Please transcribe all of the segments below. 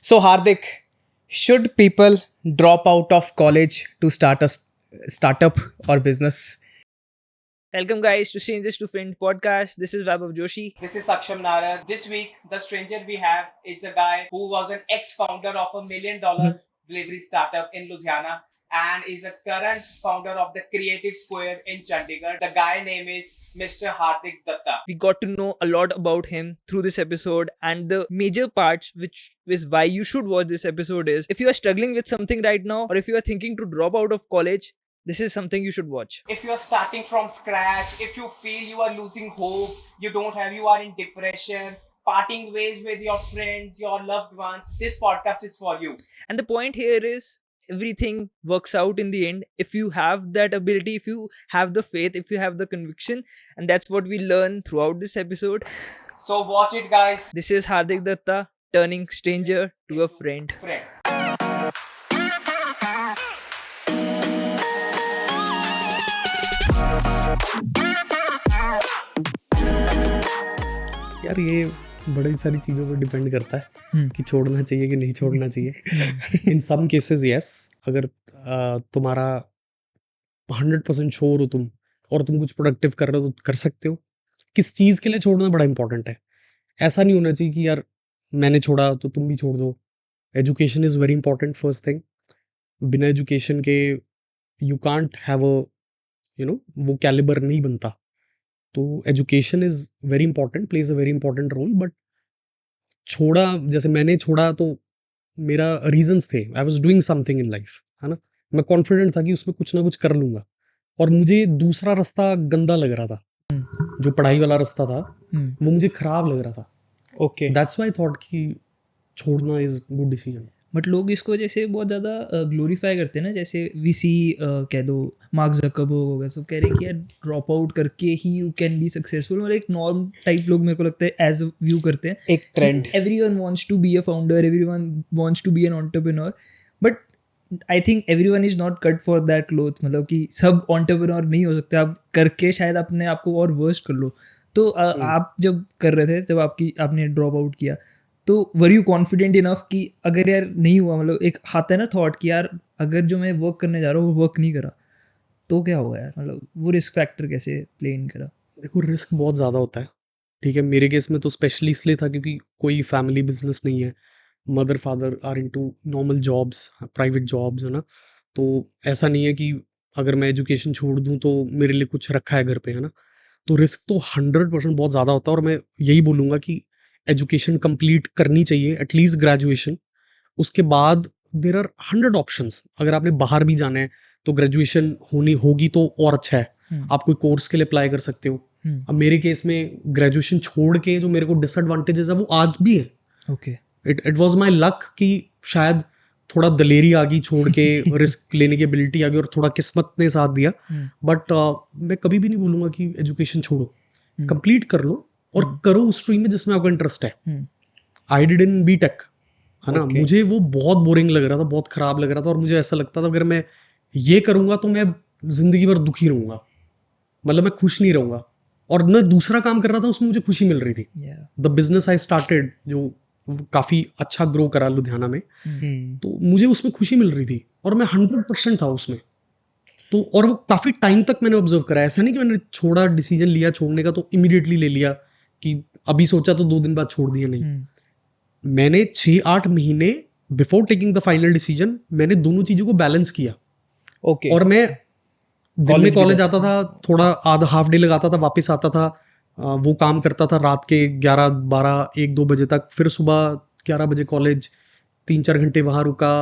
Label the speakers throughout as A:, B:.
A: So, Hardik, should people drop out of college to start a startup or business?
B: Welcome, guys, to Strangers to Friend podcast. This is Vaibhav Joshi.
A: This is Saksham Nara. This week, the stranger we have is a guy who was an ex-founder of $1 million delivery startup in Ludhiana and is a current founder of the Creative Square in Chandigarh. The guy name is Mr. Hardik Datta.
B: We got to know a lot about him through this episode, and the major parts, which is why you should watch this episode, is if you are struggling with something right now, or if you are thinking to drop out of college, this is something you should watch.
A: If you are starting from scratch, if you feel you are losing hope, you are in depression, parting ways with your friends, your loved ones, this podcast is for you.
B: And the point here is everything works out in the end if you have that ability, if you have the faith, if you have the conviction, and that's what we learn throughout this episode.
A: So watch it, guys.
B: This is Hardik Datta turning stranger to a friend.
C: यार ये बड़ी सारी चीज़ों पर depend करता है कि छोड़ना चाहिए कि नहीं छोड़ना चाहिए. इन सम केसेस यस, अगर तुम्हारा 100% श्योर हो तुम और तुम कुछ प्रोडक्टिव कर रहे हो तो कर सकते हो. किस चीज़ के लिए छोड़ना बड़ा इंपॉर्टेंट है. ऐसा नहीं होना चाहिए कि यार मैंने छोड़ा तो तुम भी छोड़ दो. Education is very important first thing. बिना एजुकेशन के यू कांट हैव वो कैलिबर नहीं बनता. तो education is very important, plays a very important role. But छोड़ा, जैसे मैंने छोड़ा तो मेरा रीजंस थे. I was doing something in life, है ना. मैं कॉन्फिडेंट था कि उसमें कुछ ना कुछ कर लूँगा, और मुझे दूसरा रास्ता गंदा लग रहा था. जो पढ़ाई वाला रास्ता था वो मुझे खराब लग रहा था.
A: Okay,
C: that's why I thought कि छोड़ना इज गुड डिसीजन.
B: बट लोग इसको जैसे बहुत ज़्यादा ग्लोरीफाई करते हैं ना, जैसे वीसी कह दो, मार्क ज़करबर्ग हो गया, सब कह रहे हैं कि यार ड्रॉप आउट करके ही यू कैन बी सक्सेसफुल. मतलब एक नॉर्म टाइप लोग मेरे को लगता है एज व्यू करते हैं.
A: एक trend.
B: Everyone wants to be a founder, everyone wants to be an entrepreneur, but I think everyone is not cut for that cloth. मतलब कि सब एंटरप्रेन्योर नहीं हो सकते. आप करके शायद अपने आप को और वर्स्ट कर लो. तो आप जब कर रहे थे, जब आपने ड्रॉप आउट किया, तो वर यू कॉन्फिडेंट इनफ कि अगर यार नहीं हुआ, मतलब एक आता है ना थॉट कि यार अगर जो मैं वर्क करने जा रहा हूँ वो वर्क नहीं करा तो क्या होगा यार. मतलब वो रिस्क फैक्टर कैसे प्ले इन करा.
C: देखो, रिस्क बहुत ज़्यादा होता है. ठीक है, मेरे केस में तो स्पेशली इसलिए था क्योंकि कोई फैमिली बिजनेस नहीं है. Mother father are into normal jobs, private jobs, है ना. तो ऐसा नहीं है कि अगर मैं एजुकेशन छोड़ दूं तो मेरे लिए कुछ रखा है घर पे, है ना. तो रिस्क तो 100% बहुत ज़्यादा होता है. और मैं यही बोलूँगा कि एजुकेशन कंप्लीट करनी चाहिए, एटलीस्ट ग्रेजुएशन. उसके बाद देर आर 100 ऑप्शंस. अगर आपने बाहर भी जाना है तो ग्रेजुएशन होगी तो और अच्छा है. आप कोई कोर्स के लिए अप्लाई कर सकते हो. अब मेरे केस में ग्रेजुएशन छोड़ के जो मेरे को डिसएडवांटेजेस है वो आज भी है.
B: Okay,
C: it was my luck कि शायद थोड़ा दलेरी आ गई छोड़ के, रिस्क लेने की एबिलिटी आ गई और थोड़ा किस्मत ने साथ दिया. बट मैं कभी भी नहीं बोलूँगा कि एजुकेशन छोड़ो. कंप्लीट कर लो और करो उस स्ट्रीम में जिसमें आपका इंटरेस्ट है. आई डिड इन बीटेक, है ना. मुझे वो बहुत बोरिंग लग रहा था, बहुत खराब लग रहा था, और मुझे ऐसा लगता था अगर मैं ये करूँगा तो मैं जिंदगी भर दुखी रहूँगा. मतलब मैं खुश नहीं रहूँगा. और मैं दूसरा काम कर रहा था उसमें मुझे खुशी मिल रही थी. द बिजनेस आई स्टार्टेड जो काफ़ी अच्छा ग्रो करा लुधियाना में, तो मुझे उसमें खुशी मिल रही थी और मैं 100% था उसमें. तो और वो काफ़ी टाइम तक मैंने ऑब्जर्व करा. ऐसा नहीं कि मैंने छोड़ा, डिसीजन लिया छोड़ने का तो इमीडिएटली ले लिया कि अभी सोचा तो 2 दिन बाद छोड़ दिया. नहीं, मैंने 6-8 महीने before taking the final decision मैंने दोनों चीज़ों को बैलेंस किया.
A: ओके.
C: और मैं दिन में कॉलेज आता था, थोड़ा आधा हाफ डे लगाता था, वापस आता था, वो काम करता था रात के 11, 12, 1, 2 बजे तक. फिर सुबह 11 बजे कॉलेज, 3-4 घंटे वहाँ रुका,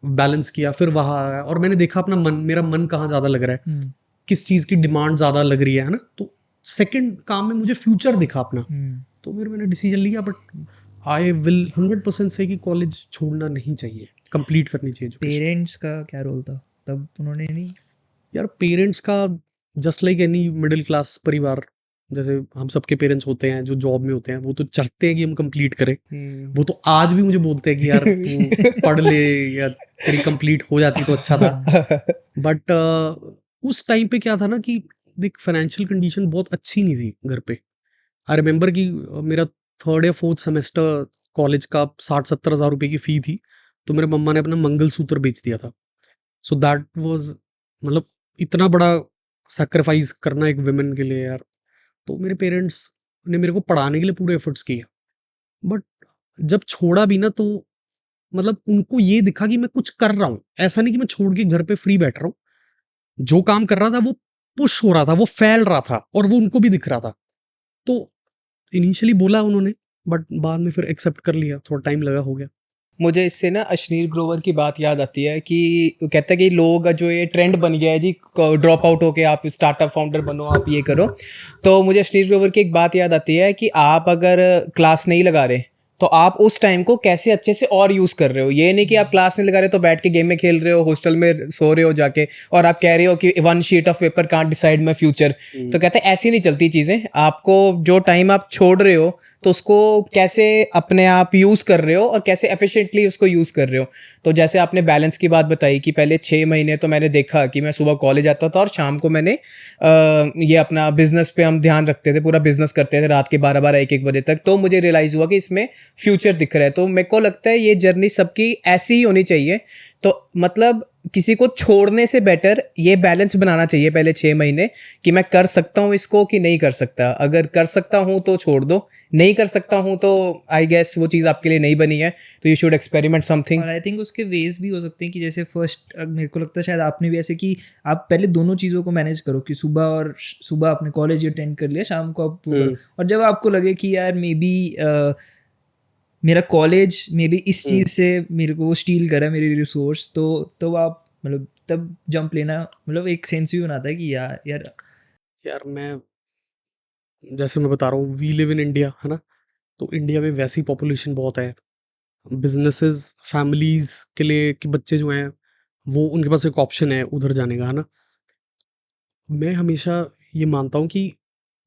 C: बैलेंस किया, फिर वहाँ आया. और मैंने देखा अपना मेरा मन कहाँ ज़्यादा लग रहा है, किस चीज़ की डिमांड ज़्यादा लग रही है ना. तो सेकंड काम में मुझे फ्यूचर दिखा अपना. तो फिर मैंने डिसीजन लिया. बट आई विल 100% से कि कॉलेज छोड़ना नहीं चाहिए, कंप्लीट करनी चाहिए.
B: पेरेंट्स का क्या रोल था तब? उन्होंने नहीं?
C: यार पेरेंट्स का just like any middle class परिवार, जैसे हम सबके पेरेंट्स होते हैं जो जॉब में होते हैं, वो तो चाहते हैं कि हम कंप्लीट करें. वो तो आज भी मुझे बोलते हैं कि यार तू पढ़ ले, या तेरी कंप्लीट हो जाती तो अच्छा था. बट उस टाइम पे क्या था ना कि देख, फाइनेंशियल कंडीशन बहुत अच्छी नहीं थी घर पे. आई रिमेम्बर कि मेरा 3rd या 4th सेमेस्टर कॉलेज का 60-70 हज़ार रुपए की फ़ी थी, तो मेरे मम्मा ने अपना मंगलसूत्र बेच दिया था। सो दैट वाज़ मतलब इतना बड़ा सैक्रिफाइस करना एक वुमेन के लिए यार। तो मेरे पेरेंट्स ने मेरे को पढ़ाने के लिए पूरे एफर्ट्स किए। बट जब छोड़ा भी ना तो मतलब उनको ये दिखा कि मैं कुछ कर रहा हूँ। ऐसा नहीं कि मैं छोड़ के घर पे फ्री बैठ रहा हूँ। जो काम कर रहा था वो पुश हो रहा था, वो फैल रहा था और वो उनको भी दिख रहा था। तो इनिशियली बोला उन्होंने बट बाद में फिर एक्सेप्ट कर लिया, थोड़ा टाइम लगा, हो गया।
D: मुझे इससे ना अश्नीर ग्रोवर की बात याद आती है कि वो कहता है कि लोग जो ये ट्रेंड बन गया है जी, ड्रॉप आउट होके आप स्टार्टअप फाउंडर बनो, आप ये करो। तो मुझे अश्नीर ग्रोवर की एक बात याद आती है कि आप अगर क्लास नहीं लगा रहे तो आप उस टाइम को कैसे अच्छे से और यूज़ कर रहे हो। ये नहीं कि आप क्लास नहीं लगा रहे तो बैठ के गेम में खेल रहे हो, हॉस्टल में सो रहे हो जाके, और आप कह रहे हो कि one sheet of paper can't decide my future. तो कहते हैं ऐसी नहीं चलती चीज़ें। आपको जो टाइम आप छोड़ रहे हो तो उसको कैसे अपने आप यूज़ कर रहे हो और कैसे एफिशिएंटली उसको यूज़ कर रहे हो। तो जैसे आपने बैलेंस की बात बताई कि पहले 6 महीने तो मैंने देखा कि मैं सुबह कॉलेज आता था और शाम को मैंने ये अपना बिजनेस पे हम ध्यान रखते थे, पूरा बिजनेस करते थे रात के 12-12 1-1 बजे तक। तो मुझे रियलाइज़ हुआ कि इसमें फ्यूचर दिख रहा है। तो मेरे को लगता है ये जर्नी सबकी ऐसी ही होनी चाहिए। तो मतलब किसी को छोड़ने से बेटर ये बैलेंस बनाना चाहिए पहले 6 महीने कि मैं कर सकता हूँ इसको कि नहीं कर सकता। अगर कर सकता हूँ तो छोड़ दो, नहीं कर सकता हूँ तो आई गेस वो चीज़ आपके लिए नहीं बनी है, तो यू शुड एक्सपेरिमेंट समथिंग।
B: और आई थिंक उसके वेज भी हो सकते हैं कि जैसे फर्स्ट मेरे को लगता है शायद आपने भी ऐसे कि आप पहले दोनों चीज़ों को मैनेज करो कि सुबह आपने कॉलेज अटेंड कर लिया, शाम को आप वो करो। और जब आपको लगे कि यार मे बी मेरा कॉलेज मेरी इस चीज़ से मेरे को स्टील करा मेरी रिसोर्स, तो आप मतलब तब जंप लेना मतलब एक सेंस भी बनाता है कि
C: यार मैं जैसे मैं बता रहा हूँ, वी लिव इन इंडिया, है ना? तो इंडिया में वैसी पॉपुलेशन बहुत है, बिजनेसेस फैमिलीज के लिए कि बच्चे जो हैं वो उनके पास एक ऑप्शन है उधर जाने का, है ना? मैं हमेशा ये मानता हूँ कि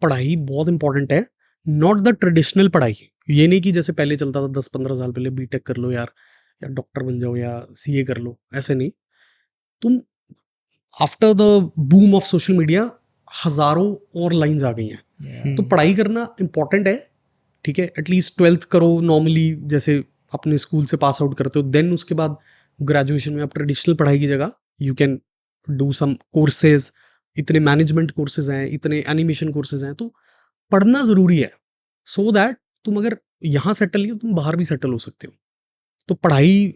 C: पढ़ाई बहुत इंपॉर्टेंट है, नॉट द ट्रेडिशनल पढ़ाई। ये नहीं कि जैसे पहले चलता था 10-15 साल पहले, बीटेक कर लो यार, या डॉक्टर बन जाओ या सीए कर लो, ऐसे नहीं। तुम after the boom of social media हजारों और लाइंस आ गई हैं, तो पढ़ाई करना इंपॉर्टेंट है, ठीक है? एटलीस्ट 12th करो नॉर्मली, जैसे अपने स्कूल से पास आउट करते हो, देन उसके बाद ग्रेजुएशन में आप ट्रेडिशनल पढ़ाई की जगह you can do some courses. इतने मैनेजमेंट कोर्सेज हैं, इतने एनिमेशन कोर्सेज हैं, तो पढ़ना जरूरी है सो दैट तुम अगर यहाँ सेटल नहीं हो तुम बाहर भी सेटल हो सकते हो। तो पढ़ाई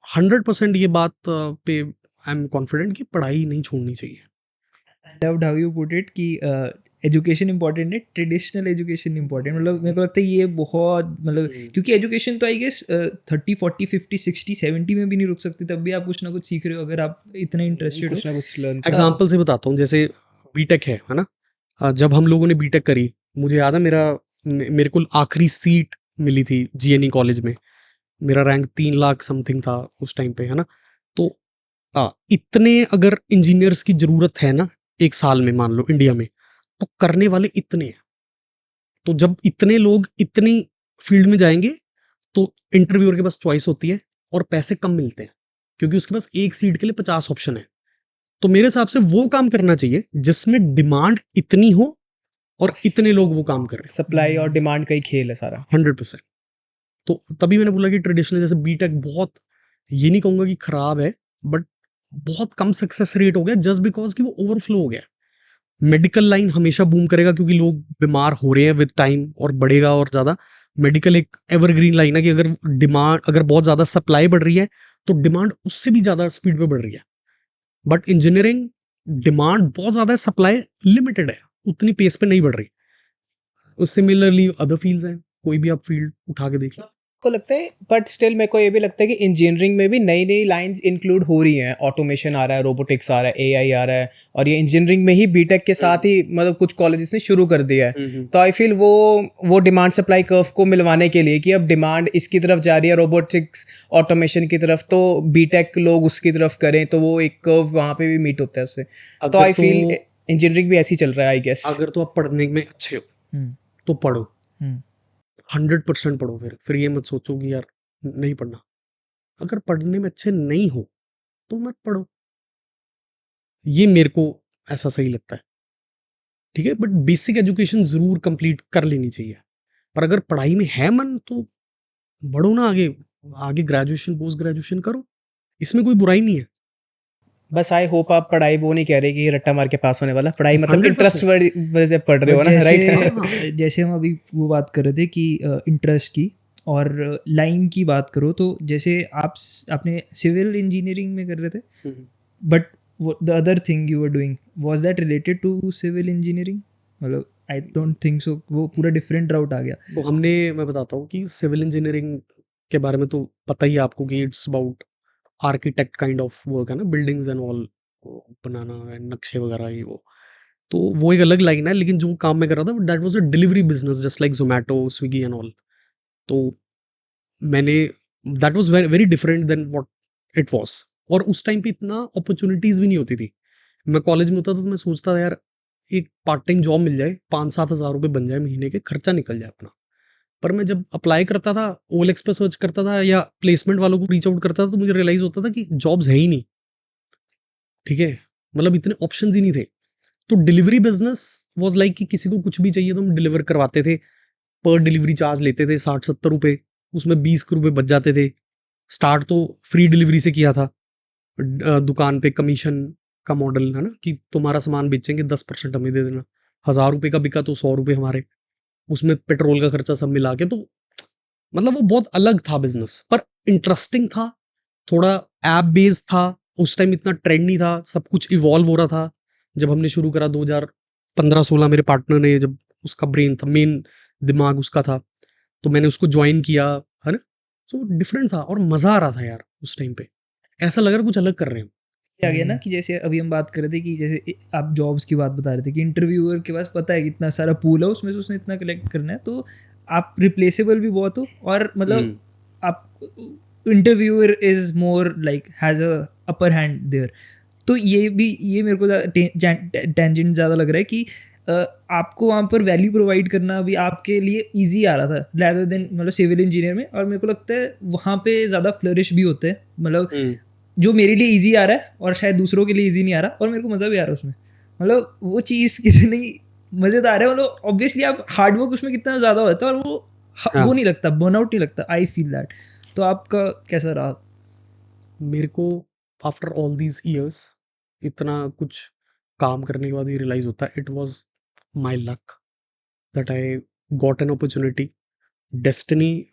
C: 100% ये बात पे आई एम कॉन्फिडेंट कि पढ़ाई नहीं छोड़नी चाहिए।
B: Loved how you put it कि एजुकेशन इंपॉर्टेंट है, ट्रेडिशनल एजुकेशन इंपॉर्टेंट। मतलब मेरे को लगता है ये बहुत मतलब क्योंकि एजुकेशन तो आई गेस 30 40 50 60 70 में भी नहीं रुक सकती, तब भी आप कुछ ना कुछ सीख रहे हो अगर आप इतने इंटरेस्टेड हो।
D: कुछ ना कुछ लर्न
C: एग्जाम्पल से बताता हूँ, जैसे बीटेक है ना? जब हम लोगों ने बीटेक करी, मुझे याद है मेरे को आखिरी सीट मिली थी जीएनई कॉलेज में। मेरा रैंक 3 लाख समथिंग था उस टाइम पे, है ना? तो इतने अगर इंजीनियर्स की जरूरत है ना एक साल में, मान लो इंडिया में, तो करने वाले इतने हैं। तो जब इतने लोग इतनी फील्ड में जाएंगे तो इंटरव्यूअर के पास चॉइस होती है और पैसे कम मिलते हैं, क्योंकि उसके पास एक सीट के लिए 50 ऑप्शन है। तो मेरे हिसाब से वो काम करना चाहिए जिसमें डिमांड इतनी हो और इतने लोग वो काम कर रहे
D: सप्लाई और डिमांड का ही खेल है सारा।
C: हैं, 100%। तो तभी मैंने बोला कि ट्रेडिशनल जैसे बीटेक बहुत, ये नहीं कहूंगा कि खराब है, बट बहुत कम सक्सेस रेट हो गया जस्ट बिकॉज कि वो ओवरफ्लो हो गया। मेडिकल लाइन हमेशा बूम करेगा क्योंकि लोग बीमार हो रहे हैं विद टाइम, और बढ़ेगा और ज्यादा। मेडिकल एक एवरग्रीन लाइन है कि अगर बहुत ज्यादा सप्लाई बढ़ रही है तो डिमांड उससे भी ज्यादा स्पीड पे बढ़ रही है। बट इंजीनियरिंग डिमांड बहुत ज्यादा है, सप्लाई लिमिटेड है, उतनी पेस पे नहीं बढ़ रही। सिमिलरली अदर फील्ड्स हैं, कोई भी आप फील्ड उठा के देखिए।
D: को लगता है, बट स्टिल मेरे को ये भी लगता है कि इंजीनियरिंग में भी नई नई लाइंस इंक्लूड हो रही हैं। ऑटोमेशन आ रहा है, रोबोटिक्स आ रहा है, एआई आ रहा है, और ये इंजीनियरिंग में ही बीटेक के साथ ही मतलब कुछ कॉलेजेस ने शुरू कर दिया है। तो आई फील वो डिमांड सप्लाई कर्व को मिलवाने के लिए कि अब डिमांड इसकी तरफ जा रही है, रोबोटिक्स ऑटोमेशन की तरफ, तो बीटेक लोग उसकी तरफ करें तो वो एक कर्व वहाँ पे भी मीट होता है उससे। तो आई फील इंजीनियरिंग भी ऐसे ही चल रहा है आई गेस।
C: अगर तो आप पढ़ने में अच्छे हो तो पढ़ो, 100% पढ़ो। फिर ये मत सोचो कि यार नहीं पढ़ना। अगर पढ़ने में अच्छे नहीं हो तो मत पढ़ो, ये मेरे को ऐसा सही लगता है, ठीक है? बट बेसिक एजुकेशन जरूर कंप्लीट कर लेनी चाहिए। पर अगर पढ़ाई में है मन तो बढ़ो ना आगे, आगे ग्रेजुएशन पोस्ट ग्रेजुएशन करो, इसमें कोई बुराई नहीं है।
D: बस आई होप आप पढ़ाई वो नहीं कह रहे कि रट्टा मार के पास होने वाला, पढ़ाई मतलब
C: 100%।
D: इंटरेस्ट वजह से पढ़ रहे
B: बट
D: हो ना,
B: जैसे
D: राइट?
B: जैसे हम अभी वो बात कर रहे थे कि इंटरेस्ट की और लाइन की बात करो, तो जैसे आपने सिविल इंजीनियरिंग में कर रहे थे, but the other thing you were doing, was that related to civil engineering? मतलब आई डोंट थिंक सो, वो पूरा डिफरेंट राउट आ गया।
C: तो हमने, मैं बताता हूँ कि सिविल इंजीनियरिंग के बारे में तो पता ही है आपको कि it's about architect kind of work है ना, बिल्डिंग्स एंड ऑल बनाना, नक्शे वगैरह ये वो। तो वो एक अलग लाइन है, लेकिन जो काम मैं कर रहा था that was a delivery business just like Zomato, Swiggy and all. तो मैंने, that was very very different than what it was. और उस टाइम पे इतना अपॉर्चुनिटीज भी नहीं होती थी। मैं कॉलेज में होता था तो मैं सोचता था यार एक पार्ट टाइम जॉब मिल जाए, 5-7 हज़ार रुपये बन जाए महीने के, खर्चा निकल जाए अपना। पर मैं जब अप्लाई करता था, ओएलएक्स पे सर्च करता था या प्लेसमेंट वालों को रीच आउट करता था, तो मुझे रियलाइज होता था कि जॉब्स है ही नहीं। ठीक है, मतलब इतने ऑप्शंस ही नहीं थे। तो डिलीवरी बिजनेस वाज लाइक कि किसी को कुछ भी चाहिए तो हम डिलीवर करवाते थे। पर डिलीवरी चार्ज लेते थे 60-70 रुपए, उसमें 20 रुपए बच जाते थे। स्टार्ट तो फ्री डिलीवरी से किया था। दुकान पे कमीशन का मॉडल है ना, कि तुम्हारा सामान बेचेंगे 10% हमें दे देना। 1000 रुपए का बिका तो 100 रुपए हमारे, उसमें पेट्रोल का खर्चा सब मिला के। तो मतलब वो बहुत अलग था बिजनेस, पर इंटरेस्टिंग था। थोड़ा ऐप बेस्ड था। उस टाइम इतना ट्रेंड नहीं था, सब कुछ इवॉल्व हो रहा था। जब हमने शुरू करा 2015-16, मेरे पार्टनर ने, जब उसका ब्रेन था, मेन दिमाग उसका था, तो मैंने उसको ज्वाइन किया, है ना। तो डिफरेंट था और मजा आ रहा था यार उस टाइम पे, ऐसा लग रहा कुछ अलग कर रहे हैं।
B: आ गया ना कि जैसे अभी हम बात कर रहे थे कि जैसे आप जॉब्स की बात बता रहे थे कि इंटरव्यूअर के पास पता है कि इतना सारा पूल है, उसमें से उसने इतना कलेक्ट करना है, तो आप रिप्लेसेबल भी बहुत हो, और मतलब आप interviewer is more like has a upper hand there. तो ये मेरे को टेंजेंट ज़्यादा लग रहा है कि आपको वहाँ पर वैल्यू प्रोवाइड करना भी आपके लिए इजी आ रहा था रैदर देन मतलब सिविल इंजीनियर में। और मेरे को लगता है वहाँ पे ज़्यादा फ्लरिश भी होते हैं, मतलब जो मेरे लिए इजी आ रहा है और शायद दूसरों के लिए इजी नहीं आ रहा, और मेरे को मज़ा भी आ रहा है उसमें। मतलब वो चीज़ कितनी मज़ेदार है, मतलब ऑब्वियसली आप हार्डवर्क उसमें कितना ज़्यादा होता है, और वो
C: हाँ,
B: नहीं लगता, बर्नआउट नहीं लगता, आई फील दैट। तो आपका कैसा रहा?
C: मेरे को आफ्टर ऑल दीज ईयर्स इतना कुछ काम करने के बाद ये रियलाइज होता है, it was my luck that I got an opportunity, destiny.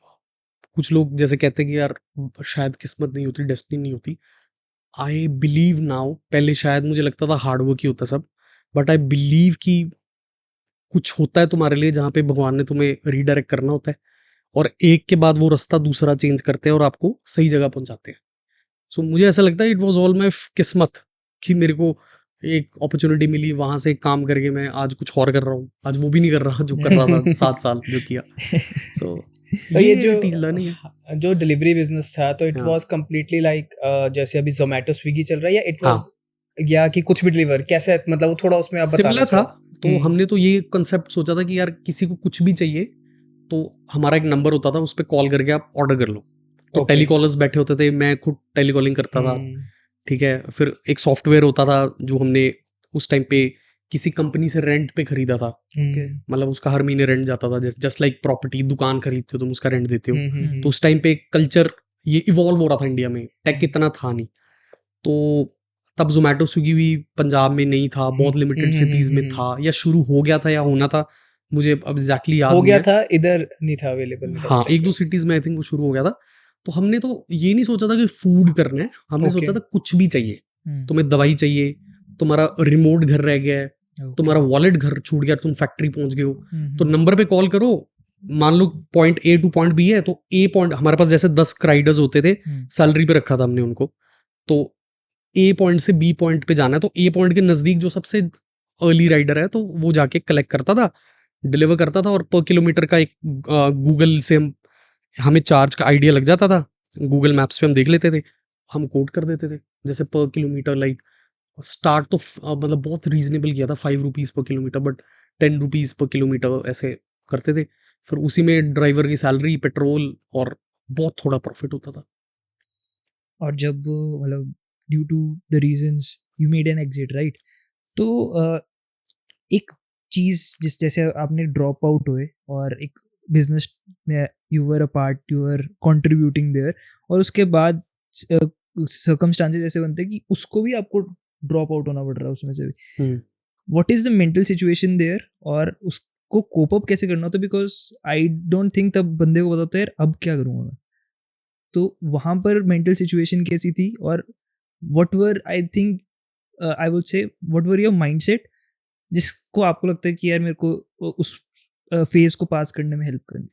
C: कुछ लोग जैसे कहते हैं कि यार शायद किस्मत नहीं होती, डेस्टिनी नहीं होती। आई बिलीव नाउ, पहले शायद मुझे लगता था हार्ड वर्क ही होता सब, बट आई बिलीव कि कुछ होता है तुम्हारे लिए जहाँ पे भगवान ने तुम्हें रीडायरेक्ट करना होता है, और एक के बाद वो रास्ता दूसरा चेंज करते हैं और आपको सही जगह पहुंचाते हैं। सो मुझे ऐसा लगता है इट वाज ऑल माय किस्मत कि मेरे को एक अपॉर्चुनिटी मिली, वहां से काम करके मैं आज कुछ और कर रहा हूँ। आज वो भी नहीं कर रहा जो कर रहा था 7 साल जो किया। सो
D: तो ये
C: ये टीज लर्निंग है।
D: जो डिलीवरी बिजनेस था, तो इट
C: हाँ,
D: वाज कम्प्लीटली लाइक जैसे अभी जोमेटो स्विगी चल रहा है, या इट
C: हाँ,
D: वाज, या कि कुछ भी डिलीवर कैसे, मतलब वो थोड़ा उसमें आप बताना
C: सिमिलर था।
D: चाहो।
C: तो हमने तो ये कंसेप्ट सोचा था कि यार किसी को कुछ भी चाहिए तो हमारा एक नंबर होता था, उस पर कॉल करके आप ऑर्डर कर लो। तो
D: ओके।
C: टेलीकॉलर्स बैठे होते थे, मैं खुद टेलीकॉलिंग करता था। ठीक है, फिर एक सॉफ्टवेयर होता था जो हमने उस टाइम पे किसी कंपनी से रेंट पे खरीदा था।
B: ओके।
C: मतलब उसका हर महीने रेंट जाता था, जस्ट लाइक प्रॉपर्टी, दुकान खरीदते हो तुम, उसका रेंट देते हो। तो उस टाइम पे कल्चर ये इवॉल्व हो रहा था इंडिया में, टेक इतना था नहीं। तो तब जोमेटो स्विगी भी पंजाब में नहीं था, बहुत लिमिटेड सिटीज में था, या शुरू हो गया था या होना था, मुझे अब एग्जैक्टली याद
D: हो
C: नहीं
D: गया
C: है।
D: था, इधर नहीं था अवेलेबल मेरा
C: हाँ,
D: उस टाइम
C: एक दो
D: पे।
C: सिटीज में आई थिंक वो शुरू हो गया था। तो हमने तो ये नहीं सोचा था कि फूड करना है, हमने
D: ओके।
C: सोचा था कुछ भी चाहिए।
B: हम्म।
C: तुम्हें दवाई चाहिए, तुम्हारा रिमोट घर रह गया है,
B: ओके।
C: तुम्हारा वॉलेट घर छूट गया, तुम फैक्ट्री पहुंच गए हो, तो
B: हम्म।
C: नंबर पे कॉल करो। मान लो point A to point B है, तो ए पॉइंट हमारे पास जैसे 10 राइडर्स होते थे, सैलरी पे रखा था हमने उनको। तो ए पॉइंट से बी पॉइंट पे जाना है, तो ए पॉइंट के नजदीक जो सबसे अर्ली राइडर है तो वो जाके कलेक्ट करता था, डिलीवर करता था। और पर किलोमीटर का एक गूगल से हमें चार्ज का आइडिया लग जाता था। गूगल मैप्स पे हम देख लेते थे, हम कोट कर देते थे जैसे पर किलोमीटर, लाइक स्टार्ट तो मतलब बहुत रीजनेबल किया था, 5 rupees per kilometre, but 10 rupees per kilometre ऐसे करते थे। फिर उसी में ड्राइवर की सैलरी, पेट्रोल, और बहुत थोड़ा प्रॉफिट होता था।
B: और जब मतलब due to the reasons you made an exit, right? तो एक चीज जिस जैसे आपने ड्रॉप आउट हुए और एक बिजनेस में you were a part, you were contributing there, और उसके बाद सर्कमस्टांसेस ऐसे बनते हैं कि उसको भी आपको ड्रॉप आउट होना पड़ रहा है उसमें से भी. What is the mental situation there, और उसको कोप अप कैसे करना होता है? बिकॉज आई डोंट थिंक तब बंदे को पता होता है यार अब क्या करूँगा मैं. तो वहाँ पर मेंटल सिचुएशन कैसी थी, और what were I think I would say what were your mindset जिसको आपको लगता है कि यार मेरे को उस फेज को पास करने में हेल्प करनी.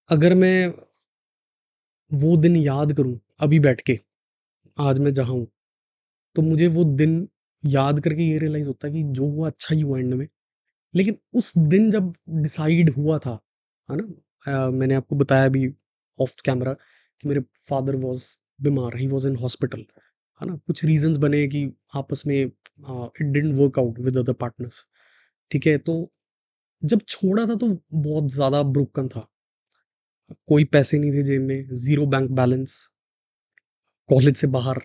C: अगर मैं वो दिन याद करूं अभी बैठ के, आज मैं जहाँ हूँ, तो मुझे वो दिन याद करके ये रियलाइज होता है कि जो हुआ अच्छा ही हुआ एंड में. लेकिन उस दिन जब डिसाइड हुआ था, है ना, मैंने आपको बताया भी ऑफ कैमरा कि मेरे फादर वाज बीमार, ही वाज इन हॉस्पिटल, है ना. कुछ रीजंस बने कि आपस में it didn't work out with other partners. ठीक है, तो जब छोड़ा था तो बहुत ज़्यादा ब्रोकन था. कोई पैसे नहीं थे जेब में, ज़ीरो बैंक बैलेंस, कॉलेज से बाहर,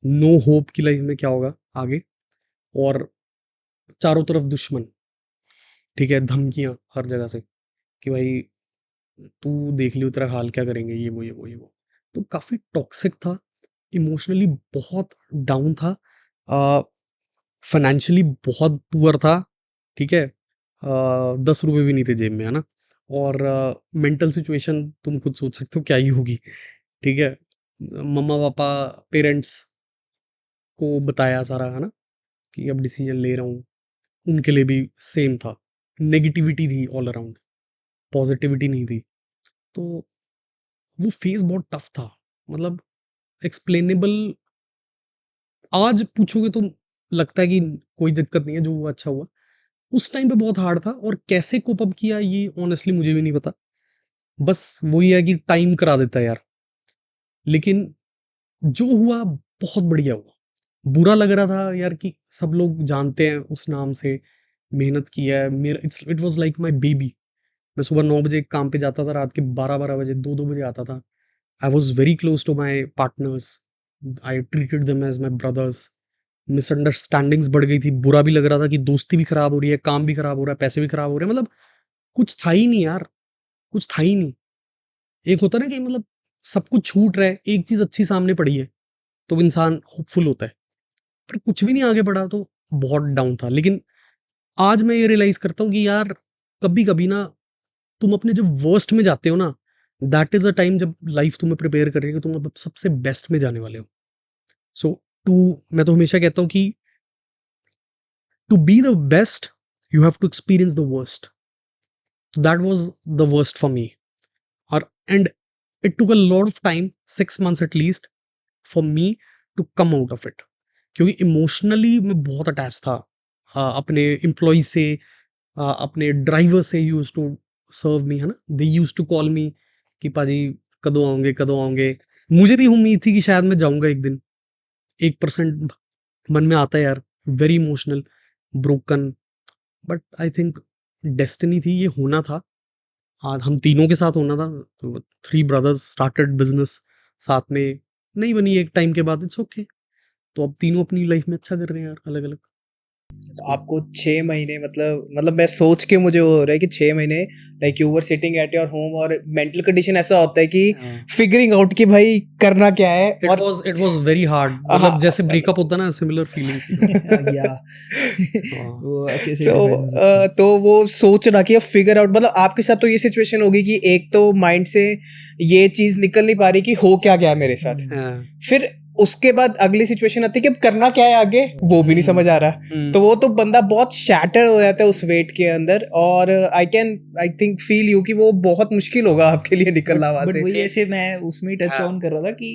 C: नो होप की लाइफ में क्या होगा आगे, और चारों तरफ दुश्मन. ठीक है, धमकियां हर जगह से कि भाई तू देख लियो तेरा हाल क्या करेंगे, ये वो ये वो ये वो. तो काफ़ी टॉक्सिक था, इमोशनली बहुत डाउन था, फाइनेंशियली बहुत पुअर था. ठीक है, 10 रुपए भी नहीं थे जेब में, है ना. और मेंटल सिचुएशन तुम खुद सोच सकते हो क्या ही होगी. ठीक है, मम्मा पापा पेरेंट्स को बताया सारा, है ना, कि अब डिसीजन ले रहा हूँ. उनके लिए भी सेम था, नेगेटिविटी थी ऑल अराउंड, पॉजिटिविटी नहीं थी. तो वो फेज बहुत टफ था, मतलब एक्सप्लेनेबल. आज पूछोगे तो लगता है कि कोई दिक्कत नहीं है, जो हुआ अच्छा हुआ. उस टाइम पे बहुत हार्ड था, और कैसे कोप अप किया ये ऑनेस्टली मुझे भी नहीं पता. बस वही है कि टाइम करा देता है यार. लेकिन जो हुआ बहुत बढ़िया हुआ. बुरा लग रहा था यार कि सब लोग जानते हैं उस नाम से, मेहनत की है. मेरा it was like my baby. मैं सुबह 9 बजे काम पे जाता था, रात के 12-12 बजे, 2-2 बजे आता था. I was very close to my partners, I treated them as my brothers. Misunderstandings बढ़ गई थी, बुरा भी लग रहा था कि दोस्ती भी खराब हो रही है, काम भी खराब हो रहा है, पैसे भी खराब हो रहे हैं. मतलब कुछ था ही नहीं यार, कुछ था ही नहीं. एक होता ना कि मतलब सब कुछ छूट रहा है, एक चीज अच्छी सामने पड़ी है तो इंसान होपफुल होता है, पर कुछ भी नहीं आगे बढ़ा तो बहुत डाउन था. लेकिन आज मैं ये रियलाइज करता हूँ कि यार कभी कभी ना तुम अपने जब वर्स्ट में जाते हो ना, दैट इज अ टाइम जब लाइफ तुम्हें प्रिपेयर कर रही है कि तुम अब सबसे बेस्ट में जाने वाले हो. सो टू मैं तो हमेशा कहता हूँ कि to be the best you have to experience the worst. That was the worst for me. और and it took a lot of time, 6 months at least, for me to come out of it. क्योंकि emotionally मैं बहुत attach था अपने employ से, अपने driver से. Use to serve मी, है ना, दे यूज टू कॉल मी कि पाजी कदों आओगे कदों आओगे. मुझे भी उम्मीद थी कि शायद मैं जाऊंगा एक दिन. 1% मन में आता है यार, very emotional, broken. But I think destiny थी, ये होना था. आज हम तीनों के साथ होना था. तो 3 brothers स्टार्टेड बिजनेस साथ में, नहीं बनी एक टाइम के बाद, इट्स ओके. तो अब तीनों अपनी लाइफ में अच्छा कर रहे हैं यार, अलग अलग.
D: आपको 6 महीने, मतलब मैं सोच के मुझे वो हो रहा है कि 6 महीने like you were sitting at your home, और मेंटल कंडीशन ऐसा होता है कि फिगरिंग आउट कि भाई करना क्या है. और
C: इट वाज वेरी हार्ड, मतलब जैसे ब्रेकअप होता है ना, सिमिलर फीलिंग थी.
B: या
C: हाँ.
B: वो अच्छे से
D: तो
B: डिफाइन हो सकता है.
D: तो वो सोचना कि अब फिगर आउट, मतलब आपके साथ तो ये सिचुएशन होगी कि एक तो माइंड से ये चीज निकल नहीं पा रही कि हो क्या गया मेरे साथ.
C: हाँ.
D: फिर उसके बाद अगली सिचुएशन आती है कि अब करना क्या है आगे, वो भी नहीं समझ आ रहा. तो वो तो बंदा बहुत शैटर हो जाता है उस वेट के अंदर. और आई थिंक फील यू कि वो बहुत मुश्किल होगा आपके लिए निकलना वहां
B: बट
D: से.
B: वही ऐसे मैं उसमें टच
C: हाँ.
B: ऑन कर रहा था कि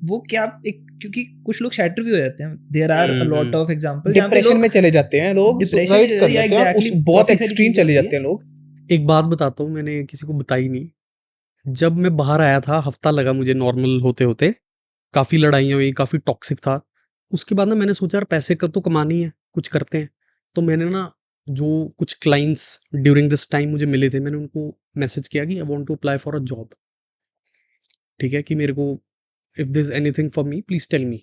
B: वो क्या एक, क्योंकि कुछ लोग शैटर भी हो जाते हैं. There are a lot of example जहां पे
D: डिप्रेशन
B: लोग
D: में चले जाते हैं लोग,
B: डिप्रेशन,
D: सुसाइड कर
B: या
D: लेते हैं,
B: एग्जैक्टली
D: बहुत
B: काफी सारी
D: एक्सट्रीम
B: चीजें
D: चले
B: होती
D: जाते
B: है.
D: हैं लोग.
C: एक बात बताता हूँ, मैंने किसी को बताई नहीं. जब मैं बाहर आया था, हफ्ता लगा मुझे नॉर्मल होते होते. काफी लड़ाइयाँ हुई, काफी टॉक्सिक था. उसके बाद ना मैंने सोचा यार पैसे का तो कमानी है, कुछ करते हैं. तो मैंने ना जो कुछ क्लाइंट्स ड्यूरिंग दिस टाइम मुझे मिले थे, मैंने उनको मैसेज किया कि I want to apply for a job. ठीक है, कि मेरे को if this is anything for me please tell me.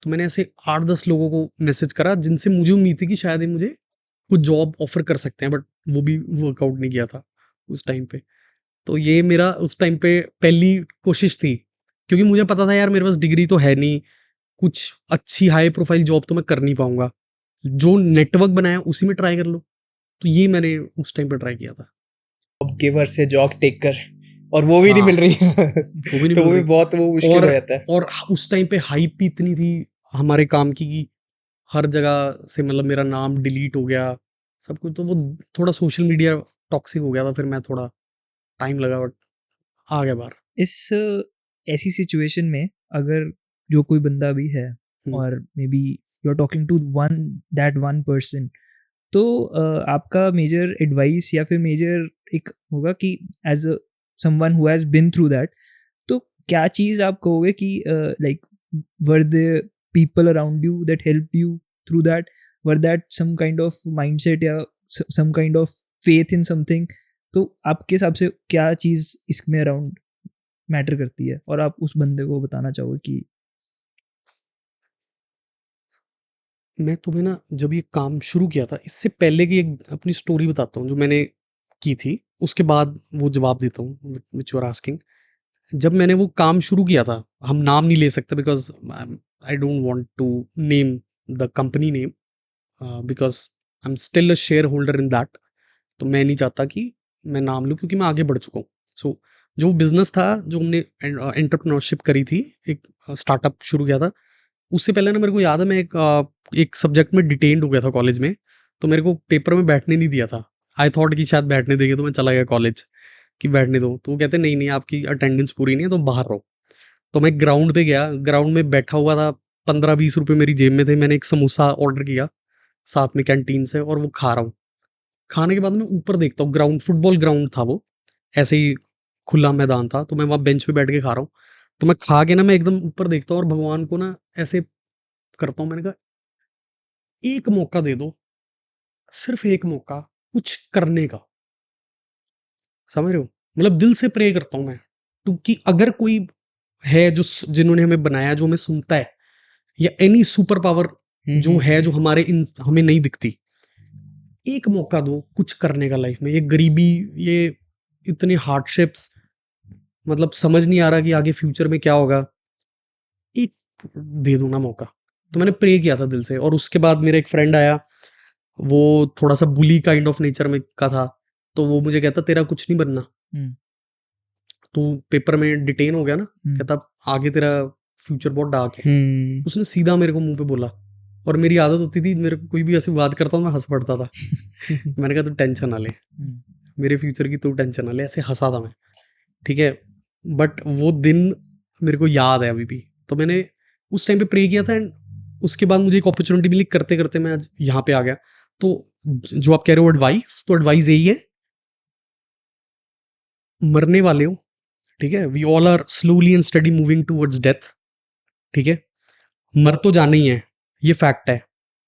C: तो मैंने ऐसे 8-10 लोगों को मैसेज करा जिनसे मुझे उम्मीद थी कि शायद ये मुझे कुछ जॉब ऑफर कर सकते हैं, बट वो भी वर्कआउट नहीं किया था उस टाइम पे। तो ये मेरा उस टाइम पे पहली कोशिश थी, क्योंकि मुझे पता था यार मेरे पास डिग्री तो है नहीं, कुछ अच्छी हाई प्रोफाइल जॉब तो मैं कर नहीं पाऊंगा, जो नेटवर्क बनाया उसी में ट्राई कर लो। तो ये मैंने उस टाइम पे ट्राई किया था।
D: गिवर से जॉब टेकर, और वो भी नहीं
C: हाँ,
D: मिल रही
C: वो भी नहीं
D: तो
C: मिल
D: वो भी
C: रही।
D: बहुत वो मुश्किल
C: और
D: हो जाता है।
C: और उस टाइम पे हाइप भी इतनी थी हमारे काम की कि हर जगह से मतलब मेरा नाम डिलीट हो गया सब कुछ। तो वो थोड़ा सोशल मीडिया टॉक्सिक हो गया था, फिर मैं थोड़ा टाइम लगा बट आ गया बाहर।
B: इस ऐसी सिचुएशन में अगर जो कोई बंदा भी है और maybe you are talking to one person, तो आपका मेजर एडवाइस या फिर मेजर एक होगा कि as a someone who has been through that, तो क्या चीज़ आप कहोगे कि like where the people around you that help you through that, where that some kind of mindset या some kind of faith in something? तो आपके हिसाब से क्या चीज़ इसमें अराउंड मैटर करती है और आप उस बंदे को बताना चाहोगे कि
C: मैं तुम्हें ना जब ये काम शुरू किया था, इससे पहले की एक अपनी स्टोरी बताता हूँ जो मैंने की थी, उसके बाद वो जवाब देता हूँ विच यू आर आस्किंग। जब मैंने वो काम शुरू किया था, हम नाम नहीं ले सकते because I don't want to name the company name, because I am still a shareholder in that. तो मैं नहीं चाहता कि मैं नाम लूँ क्योंकि मैं आगे बढ़ चुका हूँ। सो जो बिजनेस था, जो हमने एंटरप्रेन्योरशिप करी थी, एक स्टार्टअप शुरू किया था, उससे पहले ना मेरे को याद है मैं एक सब्जेक्ट में डिटेन्ड हो गया था कॉलेज में। तो मेरे को पेपर में बैठने नहीं दिया था। आई थॉट कि शायद बैठने देंगे, तो मैं चला गया कॉलेज कि बैठने दो। तो वो कहते नहीं नहीं, आपकी अटेंडेंस पूरी नहीं है तो बाहर रहो। तो मैं ग्राउंड पे गया, ग्राउंड में बैठा हुआ था, 15-20 रुपए मेरी जेब में थे। मैंने एक समोसा ऑर्डर किया साथ में कैंटीन से, और वो खा रहा हूँ। खाने के बाद मैं ऊपर देखता हूँ, ग्राउंड फुटबॉल ग्राउंड था वो, ऐसे ही खुला मैदान था। तो मैं वहाँ बेंच पे बैठ के खा रहा हूँ। तो मैं खा के ना मैं एकदम ऊपर देखता हूँ और भगवान को ना ऐसे करता हूँ। मैंने कहा एक मौका दे दो, सिर्फ एक मौका कुछ करने का। समझ रहे हो? मतलब दिल से प्रे करता हूँ मैं, क्योंकि अगर कोई है जो जिन्होंने हमें बनाया, जो हमें सुनता है, या एनी सुपर पावर जो है जो हमारे हमें नहीं दिखती, एक मौका दो कुछ करने का लाइफ में। ये गरीबी, ये इतने हार्डशिप्स, मतलब समझ नहीं आ रहा कि आगे फ्यूचर में क्या होगा, एक दे दो ना मौका। तो मैंने प्रे किया था दिल से। और उसके बाद मेरा एक फ्रेंड आया, वो थोड़ा सा बुली काइंड ऑफ नेचर में का था। तो वो मुझे कहता तेरा कुछ नहीं बनना, तो पेपर में डिटेन हो गया ना, कहता आगे तेरा फ्यूचर बहुत डार्क है। उसने सीधा मेरे को मुंह पे बोला। और मेरी आदत होती थी, मेरे को कोई भी ऐसी बात करता मैं हंस पड़ता था। मैंने कहा तू टेंशन ना ले, मेरे फ्यूचर की तू टेंशन ना ले, ऐसे हंसा था मैं। ठीक है, बट वो दिन मेरे को याद है अभी भी। तो मैंने उस टाइम पे प्रे किया था, एंड उसके बाद मुझे एक अपॉर्चुनिटी मिली, करते करते मैं आज यहाँ पे आ गया। तो जो आप कह रहे हो एडवाइस, तो एडवाइस यही है, मरने वाले हो, ठीक है, we all are slowly and steady moving towards death. ठीक है, मर तो जाना ही है, ये फैक्ट है।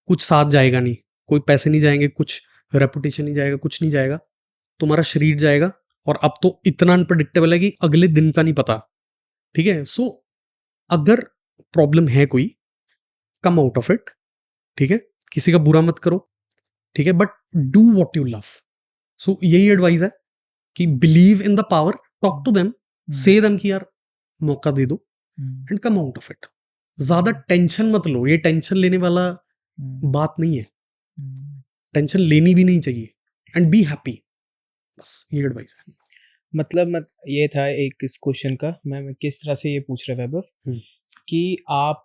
C: कुछ साथ जाएगा नहीं, कोई पैसे नहीं जाएंगे, कुछ रेपुटेशन नहीं जाएगा, कुछ नहीं जाएगा, तुम्हारा शरीर जाएगा। और अब तो इतना अनप्रडिक्टेबल है कि अगले दिन का नहीं पता। ठीक है, सो अगर प्रॉब्लम है कोई, कम आउट ऑफ इट। ठीक है, किसी का बुरा मत करो, ठीक है, but do what you love. So यही एडवाइस है कि believe in the power, talk to them, say them कि यार मौका दे दो, and come out of it. ज्यादा टेंशन मत लो, ये टेंशन लेने वाला बात नहीं है, टेंशन लेनी भी नहीं चाहिए, एंड बी हैप्पी। बस ये एडवाइस है।
D: मतलब ये था एक इस क्वेश्चन का, मैं किस तरह से ये पूछ रहा वैभव कि आप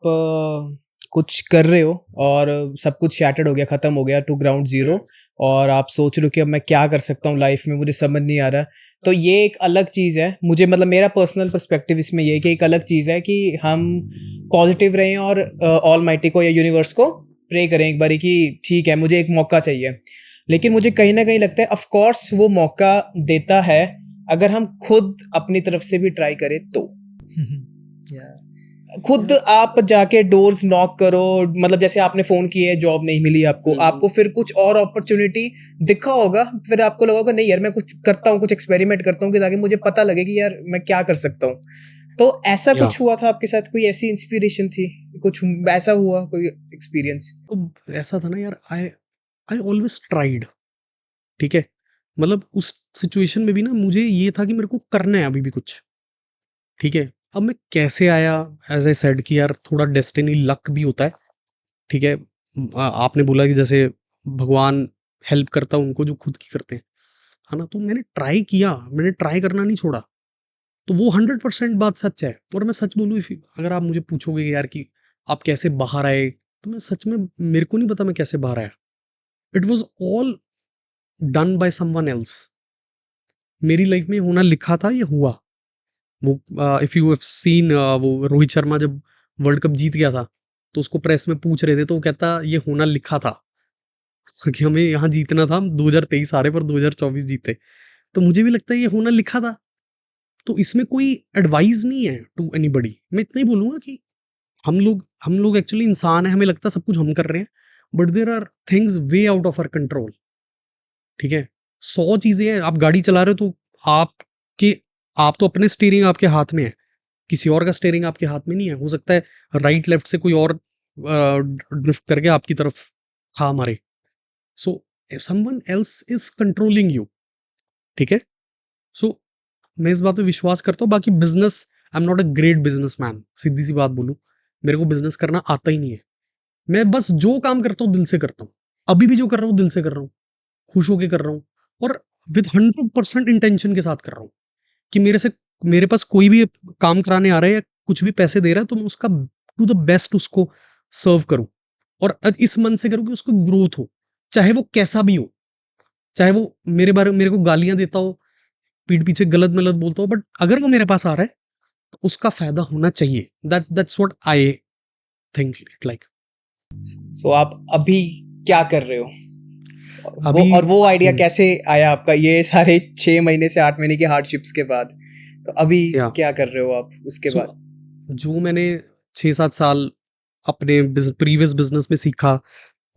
D: कुछ कर रहे हो और सब कुछ शैटर्ड हो गया, खत्म हो गया, टू ग्राउंड जीरो, और आप सोच रहे हो कि अब मैं क्या कर सकता हूँ लाइफ में, मुझे समझ नहीं आ रहा। तो ये एक अलग चीज़ है, मुझे मतलब मेरा पर्सनल पर्सपेक्टिव इसमें ये है कि एक अलग चीज़ है कि हम पॉजिटिव रहें और ऑलमाइटी को या यूनिवर्स को प्रे करें एक बारी कि ठीक है मुझे एक मौका चाहिए। लेकिन मुझे कहीं ना कहीं लगता है ऑफ कोर्स वो मौका देता है अगर हम खुद अपनी तरफ से भी ट्राई करें तो। खुद आप जाके डोर्स नॉक करो, मतलब जैसे आपने फोन किया है, जॉब नहीं मिली आपको, आपको फिर कुछ और अपॉर्चुनिटी दिखा होगा, फिर आपको लगा होगा नहीं यार मैं कुछ करता हूँ, कुछ एक्सपेरिमेंट करता हूँ कि ताकि मुझे पता लगे कि यार मैं क्या कर सकता हूँ। तो ऐसा कुछ हुआ था आपके साथ, कोई ऐसी इंस्पिरेशन थी, कुछ ऐसा हुआ, कोई एक्सपीरियंस?
C: तो ऐसा था ना यार, आई ऑलवेज ट्राइड, ठीक है। मतलब उस सिचुएशन में भी ना मुझे ये था कि मेरे को करना है अभी भी कुछ, ठीक है। अब मैं कैसे आया, एज आई सेड कि यार थोड़ा डेस्टिनी लक भी होता है, ठीक है। आपने बोला कि जैसे भगवान हेल्प करता है उनको जो खुद की करते हैं, है ना। तो मैंने ट्राई किया, मैंने ट्राई करना नहीं छोड़ा, तो वो 100% बात सच है। और मैं सच बोलूँ, अगर आप मुझे पूछोगे कि यार कि आप कैसे बाहर आए, तो मैं सच में, मेरे को नहीं पता मैं कैसे बाहर आया। It was all done by someone else. मेरी लाइफ में होना लिखा था, ये हुआ। वो इफ यू हैव सीन, वो रोहित शर्मा जब वर्ल्ड कप जीत गया था, तो उसको प्रेस में पूछ रहे थे, तो वो कहता ये होना लिखा था कि हमें यहाँ जीतना था। हम 2023 हारे पर 2024 जीते। तो मुझे भी लगता है ये होना लिखा था। तो इसमें कोई एडवाइस नहीं है टू एनीबडी। मैं इतना ही बोलूंगा कि हम लोग एक्चुअली इंसान है, हमें लगता है सब कुछ हम कर रहे हैं, but there are things way out of our control, ठीक है। 100 चीजें हैं, आप गाड़ी चला रहे हो तो आपके आप तो अपने स्टीयरिंग आपके हाथ में है, किसी और का स्टीयरिंग आपके हाथ में नहीं है। हो सकता है राइट लेफ्ट से कोई और ड्रिफ्ट करके आपकी तरफ खा मारे। So someone else is controlling you, ठीक है। सो मैं इस बात पे विश्वास करता हूँ। बाकी business, I am not a great business man, सीधी सी बात बोलूँ, मेरे को बिजनेस करना आता ही नहीं है। मैं बस जो काम करता हूँ दिल से करता हूँ। अभी भी जो कर रहा हूँ दिल से कर रहा हूँ, खुश होके कर रहा हूँ, और विद 100% इंटेंशन के साथ कर रहा हूँ कि मेरे पास कोई भी काम कराने आ रहा है या कुछ भी पैसे दे रहा है, तो मैं उसका टू द बेस्ट उसको सर्व करूँ, और इस मन से करूँ कि उसको ग्रोथ हो, चाहे वो कैसा भी हो। चाहे वो मेरे को गालियां देता हो, पीठ पीछे गलत मलत बोलता हो, बट अगर वो मेरे पास आ रहा है तो उसका फायदा होना चाहिए। That's what I think it like.
D: So आप अभी क्या कर रहे हो?
C: अभी
D: वो आइडिया कैसे आया आपका, ये सारे 6 महीने से 8 महीने की हार्डशिप्स के बाद? तो अभी
C: या
D: क्या कर रहे हो आप उसके
C: सो
D: बाद?
C: जो मैंने 6-7 साल अपने प्रीवियस बिजनेस में सीखा,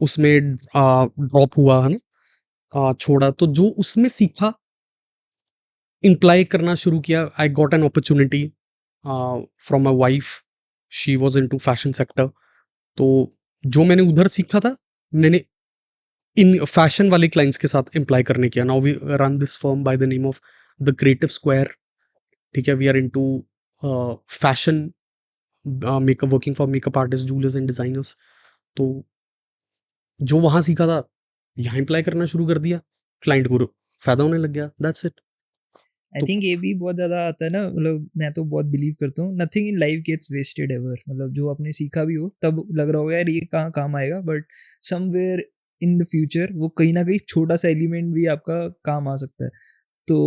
C: उसमें ड्रॉप हुआ, है ना, छोड़ा, तो जो उसमें सीखा इम्प्लाई करना शुरू किया। I got an opportunity from my wife, she was into fashion sector. तो जो मैंने उधर सीखा था, मैंने इन फैशन वाले क्लाइंट्स के साथ इम्प्लाई करने किया। Now we run this firm by the name of the creative square, ठीक है। We are into fashion makeup, working for makeup artist, jewellers and designers. तो जो वहां सीखा था यहाँ इम्प्लाई करना शुरू कर दिया, क्लाइंट को फायदा होने लग गया, दैट्स इट।
B: आई
C: तो
B: थिंक ये भी बहुत ज़्यादा आता है ना, मतलब मैं तो बहुत बिलीव करता हूँ, nothing in life gets wasted ever. मतलब जो आपने सीखा भी हो तब लग रहा होगा यार ये कहाँ काम आएगा, but somewhere in the future वो कहीं ना कहीं छोटा सा एलिमेंट भी आपका काम आ सकता है। तो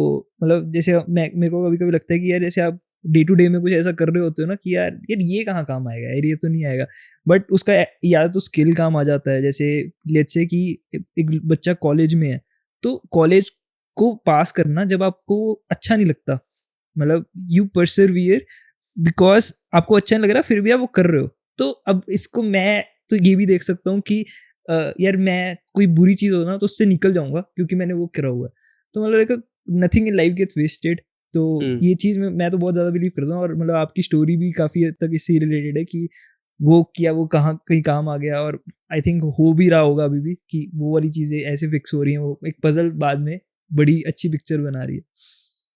B: मतलब जैसे मेरे को कभी कभी लगता है कि यार जैसे आप डे टू डे में कुछ ऐसा कर रहे होते हो ना कि यार यार ये कहाँ काम आएगा, यार ये तो नहीं आएगा, बट उसका या तो स्किल काम आ जाता है। जैसे लेट्स से कि एक बच्चा कॉलेज में है, तो कॉलेज को पास करना जब आपको अच्छा नहीं लगता, मतलब यू परसिवियर बिकॉज आपको अच्छा नहीं लग रहा, फिर भी आप वो कर रहे हो। तो अब इसको मैं तो ये भी देख सकता हूँ कि यार मैं कोई बुरी चीज़ हो ना तो उससे निकल जाऊंगा क्योंकि मैंने वो करा हुआ है। तो मतलब nothing in life gets wasted. तो ये चीज़ में मैं तो बहुत ज़्यादा बिलीव करता हूँ, और मतलब आपकी स्टोरी भी काफ़ी हद तक इससे रिलेटेड है कि वो किया, वो कहाँ कहीं काम आ गया, और आई थिंक हो भी रहा होगा अभी भी कि वो वाली चीज़ें ऐसे फिक्स हो रही हैं, वो एक पजल बाद में बड़ी अच्छी पिक्चर बना रही है।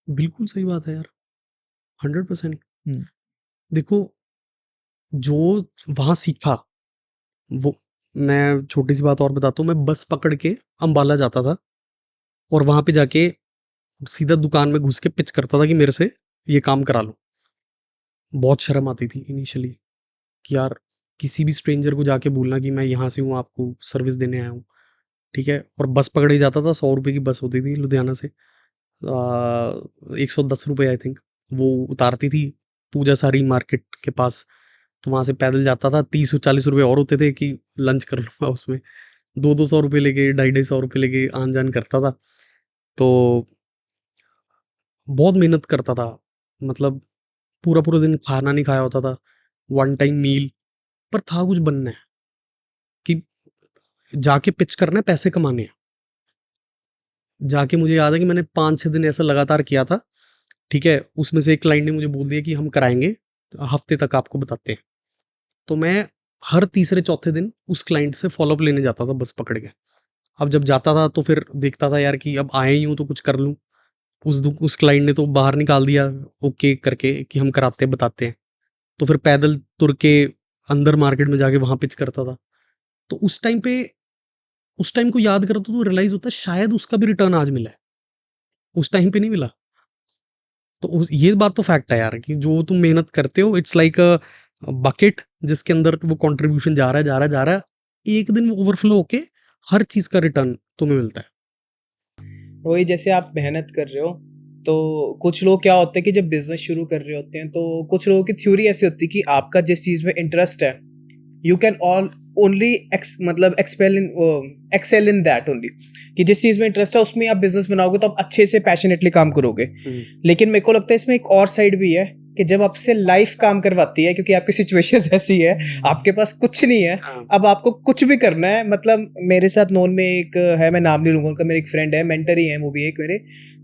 C: बिल्कुल सही बात है यार, 100%।
B: हम्म,
C: देखो, जो वहां सीखा, वो, मैं छोटी सी बात और बताता हूँ। मैं बस पकड़ के अंबाला जाता था, और वहां पे जाके सीधा दुकान में घुस के पिच करता था कि मेरे से ये काम करा लो। बहुत शर्म आती थी इनिशियली कि यार किसी भी स्ट्रेंजर को जाके बोलना कि मैं यहाँ से हूँ, आपको सर्विस देने आया हूँ, ठीक है। और बस पकड़े जाता था, 100 रुपए की बस होती थी लुधियाना से, 110 रुपये आई थिंक, वो उतारती थी पूजा सारी मार्केट के पास। तो वहां से पैदल जाता था, 30-40 रुपये और होते थे कि लंच कर लूंगा उसमें। 200-200 रुपये लेके, 250-250 रुपये लेके आन जान करता था। तो बहुत मेहनत करता था, मतलब पूरा पूरा दिन खाना नहीं खाया होता था, वन टाइम मील। पर था कुछ बनना है कि जाके पिच करना है, पैसे कमाने हैं। जाके मुझे याद है कि मैंने 5-6 दिन ऐसा लगातार किया था, ठीक है। उसमें से एक क्लाइंट ने मुझे बोल दिया कि हम कराएंगे, हफ्ते तक आपको बताते हैं। तो मैं हर तीसरे चौथे दिन उस क्लाइंट से फॉलोअप लेने जाता था बस पकड़ के। अब जब जाता था तो फिर देखता था यार कि अब आए ही हूँ तो कुछ कर लूँ। उस क्लाइंट ने तो बाहर निकाल दिया ओके करके कि हम कराते हैं बताते हैं, तो फिर पैदल तुर के अंदर मार्केट में जाके वहां पिच करता था। तो उस टाइम को याद करो तो रियलाइज होता है शायद उसका भी रिटर्न आज मिला है, उस टाइम पे नहीं मिला। तो ये बात तो फैक्ट है यार कि जो तुम मेहनत करते हो इट्स लाइक अ बकेट जिसके अंदर वो कंट्रीब्यूशन जा रहा है जा रहा है जा रहा है, एक दिन वो ओवरफ्लो होके हर चीज का रिटर्न तुम्हें मिलता है।
D: वही जैसे आप मेहनत कर रहे हो, तो कुछ लोग क्या होते हैं कि जब बिजनेस शुरू कर रहे होते हैं तो कुछ लोगों की थ्योरी ऐसी होती है कि आपका जिस चीज में इंटरेस्ट है यू कैन ऑल ओनली मतलब एक्सेल इन दैट ओनली, कि जिस चीज में इंटरेस्ट है उसमें आप बिजनेस बनाओगे तो आप अच्छे से पैशनेटली काम करोगे। लेकिन मेरे को लगता है इसमें एक और साइड भी है कि जब आपसे लाइफ काम करवाती है, क्योंकि आपकी सिचुएशन ऐसी है, आपके पास कुछ नहीं है, अब आपको कुछ भी करना है। मतलब मेरे साथ नोन में एक है, मैं नाम नहीं लूंगा उनका, मेरे एक फ्रेंड है, मेंटर ही है वो भी एक मेरे,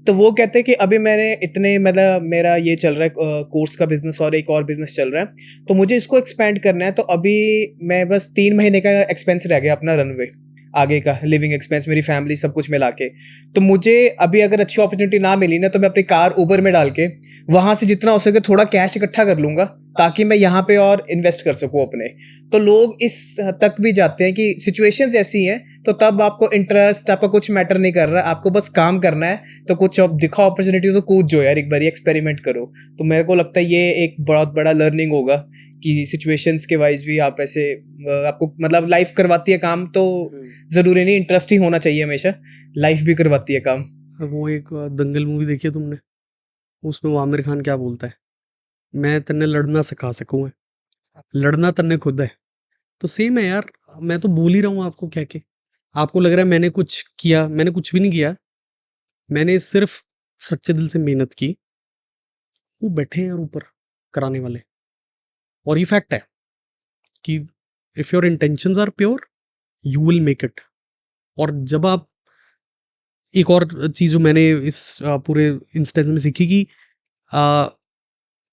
D: तो वो कहते हैं कि अभी मैंने इतने मतलब मेरा ये चल रहा है कोर्स का बिजनेस और एक और बिजनेस चल रहा है, तो मुझे इसको एक्सपेंड करना है, तो अभी मैं बस 3 महीने का एक्सपेंस रह गया अपना रनवे आगे का, लिविंग एक्सपेंस मेरी फैमिली सब कुछ मिला के। तो मुझे अभी अगर अच्छी अपॉर्चुनिटी ना मिली ना तो मैं अपनी कार उबर में डाल के वहां से जितना हो सके थोड़ा कैश इकट्ठा कर लूंगा ताकि मैं यहाँ पे और इन्वेस्ट कर सकूं अपने। तो लोग इस हद तक भी जाते हैं कि सिचुएशंस ऐसी हैं तो तब आपको इंटरेस्ट आपका कुछ मैटर नहीं कर रहा, आपको बस काम करना है, तो कुछ दिखा अपॉर्चुनिटी तो कूद जो यार, एक बार एक्सपेरिमेंट करो। तो मेरे को लगता है ये एक बहुत बड़ा लर्निंग होगा कि सिचुएशंस के वाइज भी आप ऐसे आपको मतलब लाइफ करवाती है काम, तो जरूरी नहीं इंटरेस्ट ही होना चाहिए, हमेशा लाइफ भी करवाती है काम।
C: वो एक दंगल मूवी देखी है तुमने, उसमें वो आमिर खान क्या बोलता है, मैं तन्ने लड़ना सिखा सकूं, लड़ना तन्ने खुद है। तो सेम है यार, मैं तो बोल ही रहा हूँ आपको कह के, आपको लग रहा है मैंने कुछ किया, मैंने कुछ भी नहीं किया, मैंने सिर्फ सच्चे दिल से मेहनत की, वो बैठे हैं यार ऊपर कराने वाले। और ये फैक्ट है कि if your intentions are pure you will make it. और जब आप, एक और चीज जो मैंने इस पूरे इंस्टेंस में सीखी कि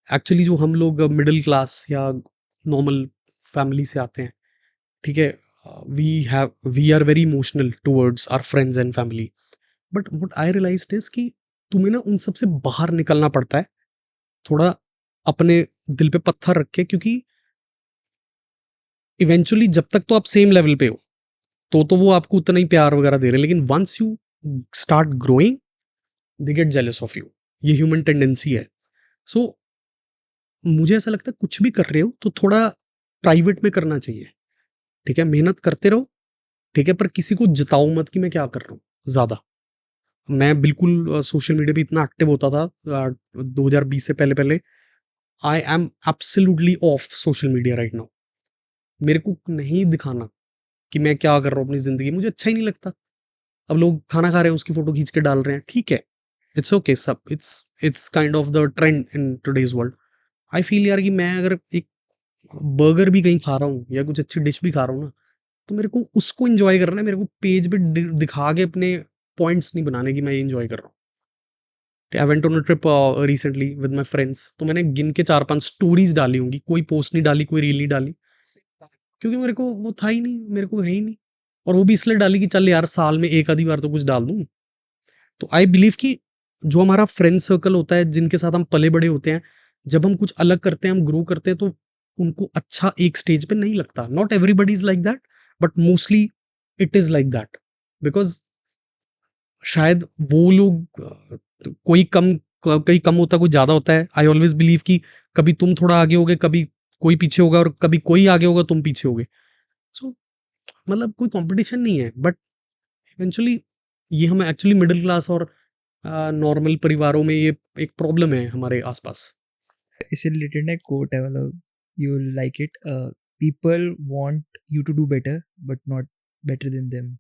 C: एक्चुअली जो हम लोग मिडिल क्लास या नॉर्मल फैमिली से आते हैं, ठीक है, we are very emotional towards our friends and family, but what I realised is कि तुम्हें ना उन सबसे बाहर निकलना पड़ता है, थोड़ा अपने दिल पे पत्थर रख के, क्योंकि इवेंचुअली जब तक तो आप सेम लेवल पे हो तो वो आपको उतना ही प्यार वगैरह दे रहे हैं, लेकिन once you start growing they get jealous of you. ये ह्यूमन टेंडेंसी है। सो मुझे ऐसा लगता है कुछ भी कर रहे हो तो थोड़ा प्राइवेट में करना चाहिए, ठीक है, मेहनत करते रहो, ठीक है, पर किसी को जताओ मत कि मैं क्या कर रहा हूँ ज्यादा। मैं बिल्कुल सोशल मीडिया पे इतना एक्टिव होता था 2020 से पहले पहले। I am absolutely of social media right now. मेरे को नहीं दिखाना कि मैं क्या कर रहा हूँ अपनी जिंदगी, मुझे अच्छा ही नहीं लगता। अब लोग खाना खा रहे हैं उसकी फोटो खींच के डाल रहे हैं, ठीक है, इट्स ओके, सब it's kind of the trend in today's world. I feel यार कि मैं अगर एक बर्गर भी कहीं खा रहा हूँ या कुछ अच्छी डिश भी खा रहा हूँ ना, तो मेरे को उसको एंजॉय करना है, मेरे को पेज पे दिखा के अपने पॉइंट्स नहीं बनाने की मैं ये एंजॉय कर रहा हूँ। I went on a trip recently with my friends, तो मैंने गिन के 4-5 स्टोरीज डाली होंगी, कोई पोस्ट नहीं डाली, कोई रील नहीं डाली, क्योंकि मेरे को वो था ही नहीं, मेरे को है ही नहीं। और वो भी इसलिए डाली कि चल यार साल में एक आधी बार तो कुछ डाल दूं। तो आई बिलीव कि जो हमारा फ्रेंड सर्कल होता है, जिनके साथ हम पले बड़े होते हैं, जब हम कुछ अलग करते हैं, हम ग्रो करते हैं, तो उनको अच्छा एक स्टेज पे नहीं लगता। Not everybody is like that, but mostly it is like that, because शायद वो लोग कोई कम होता, कोई ज्यादा होता है। आई ऑलवेज बिलीव कि कभी तुम थोड़ा आगे होगे, कभी कोई पीछे होगा, और कभी कोई आगे होगा तुम पीछे होगे। सो मतलब कोई कंपटीशन नहीं है, बट इवेंचुअली ये हम एक्चुअली मिडिल क्लास और नॉर्मल परिवारों में ये एक प्रॉब्लम है हमारे आसपास।
B: इससे रिलेटेड ना एक कोट है, मतलब you like it, people want you to do better but not better than them.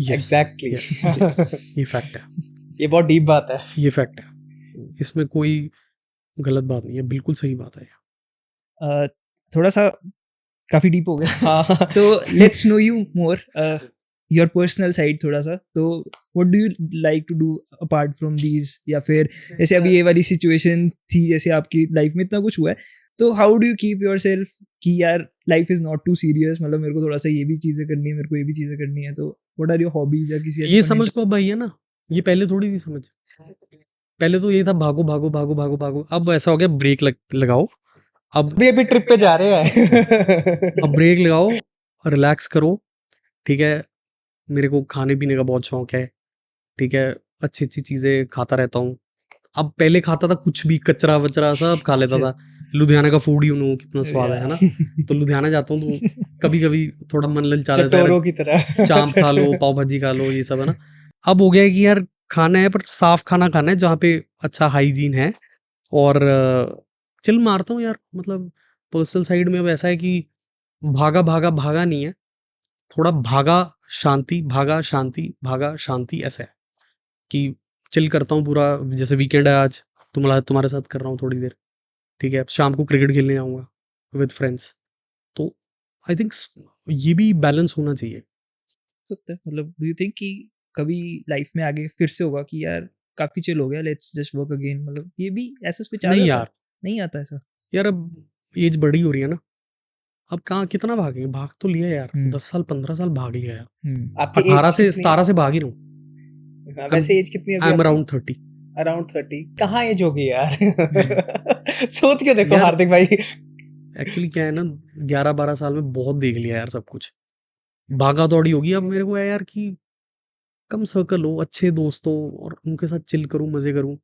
D: Exactly.
C: ये फैक्ट है,
D: ये बहुत डीप बात है।
C: ये फैक्ट है, इसमें कोई गलत बात नहीं है, बिल्कुल सही बात है।
B: थोड़ा सा काफी डीप हो गया।
D: हाँ।
B: तो let's know you more, your personal side थोड़ा सा। तो what do you like to do apart from these, या फिर जैसे अभी ये वाली सिचुएशन थी, जैसे आपकी लाइफ में इतना कुछ हुआ है, तो how do you keep yourself कि यार life is not too serious, मतलब मेरे को थोड़ा सा ये भी चीजें करनी है, मेरे को ये भी चीजें करनी है, तो व्हाट आर योर हॉबीज या किसी
C: ये
B: ऐसे
C: समझ तो अब भाई है ना, ये पहले थोड़ी थी समझ। पहले तो ये था भागो भागो भागो भागो भागो, अब ऐसा हो गया ब्रेक लगाओ। अब
D: अभी ट्रिप पे जा रहे हैं।
C: अब ब्रेक लगाओ, रिलैक्स करो, ठीक है। मेरे को खाने पीने का बहुत शौक है, ठीक है, अच्छी अच्छी चीजें खाता रहता हूँ। अब पहले खाता था कुछ भी, कचरा वचरा सब खा लेता था। लुधियाना का फूड यू नो कितना स्वाद है ना। तो लुधियाना जाता हूँ तो कभी कभी थोड़ा मन ललचा लेता है,
D: चटोरों की तरह।
C: चांप खा लो, पाव भाजी खा लो, ये सब है ना। अब हो गया है कि यार खाना है पर साफ खाना खाना है, जहाँ पे अच्छा हाइजीन है। और चिल मारता हूँ यार, मतलब पर्सनल साइड में अब ऐसा है कि भागा भागा भागा नहीं है, थोड़ा भागा शांति, भागा शांति, भागा शांति, ऐसा है कि चिल करता हूँ पूरा। जैसे वीकेंड है आज, तुम्हारे साथ कर रहा हूँ थोड़ी देर, ठीक है। शाम को क्रिकेट खेलने जाऊंगा विद फ्रेंड्स। तो आई थिंक ये भी बैलेंस होना चाहिए।
B: सकता है, मतलब डू यू थिंक कि कभी लाइफ में आगे फिर से होगा कि यार काफी चिल हो गया, लेट्स जस्ट वर्क अगेन, मतलब ये भी ऐसा विचार
C: नहीं
B: आता है?
C: यार,
B: नहीं आता ऐसा?
C: यार अब एज बड़ी हो रही है ना, अब कहाँ कितना भागेंगे, भाग तो लिया यार, 10 साल 15 साल भाग लिया यार।
D: आपकी
C: 18
D: एज
C: से
D: कितनी
C: 17 से भाग ही रहा हूँ।
D: है? वैसे एज कितनी है
C: आई
D: अभी
C: एम
D: आपकी?
C: अराउंड 30।
D: अराउंड 30। कहाँ एज होगी यार? सोच के देखो
C: यार
D: हार्दिक भाई।
C: एक्चुअली क्या है ना, 11-12 साल में बहुत देख लिया यार सब कुछ, भागा दौड़ी होगी। अब मेरे को है यार कि कम सर्कल हो, अच्छे दोस्त हो, और उनके साथ चिल करूं, मजे करूं,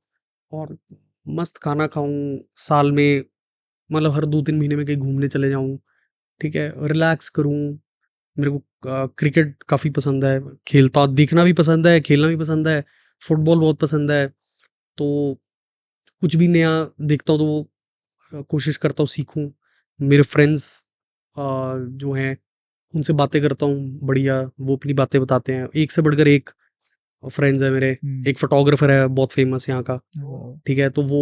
C: और मस्त खाना खाऊं साल में, मतलब हर 2-3 महीने में कहीं घूमने चले जाऊं, ठीक है, रिलैक्स करूं। मेरे को क्रिकेट काफी पसंद है, खेलता देखना भी पसंद है, खेलना भी पसंद है, फुटबॉल बहुत पसंद है। तो कुछ भी नया देखता हूँ तो वो कोशिश करता हूँ सीखूं। मेरे फ्रेंड्स जो हैं उनसे बातें करता हूँ बढ़िया, वो अपनी बातें बताते हैं, एक से बढ़कर एक फ्रेंड्स है मेरे। एक फोटोग्राफर है बहुत फेमस यहाँ का, ठीक है, तो वो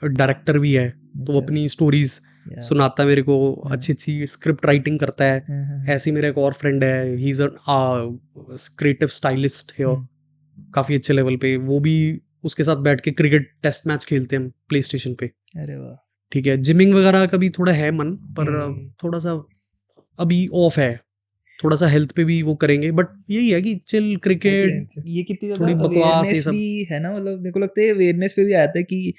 C: डायरेक्टर भी है, तो वो
B: अच्छा।
C: अपनी स्टोरीज
B: Yeah.
C: सुनाता है मेरे को, अच्छी अच्छी स्क्रिप्ट राइटिंग करता है। ऐसे ही मेरा एक और फ्रेंड है, he is a creative stylist है, काफी अच्छे लेवल पे। वो भी, उसके साथ बैठ के क्रिकेट टेस्ट मैच खेलते हैं प्ले स्टेशन पे,
B: अरे वाह।
C: ठीक है। जिमिंग वगैरह का भी थोड़ा है मन, पर थोड़ा सा अभी ऑफ है, थोड़ा सा हेल्थ पे भी वो करेंगे, बट यही है कि चिल, क्रिकेट,
B: ये कितनी ज्यादा
C: थोड़ी बकवास, ये
B: अवेयरनेस
C: सब।
B: भी है ना, मतलब मेरे को लगता है अवेयरनेस पे भी आता है कि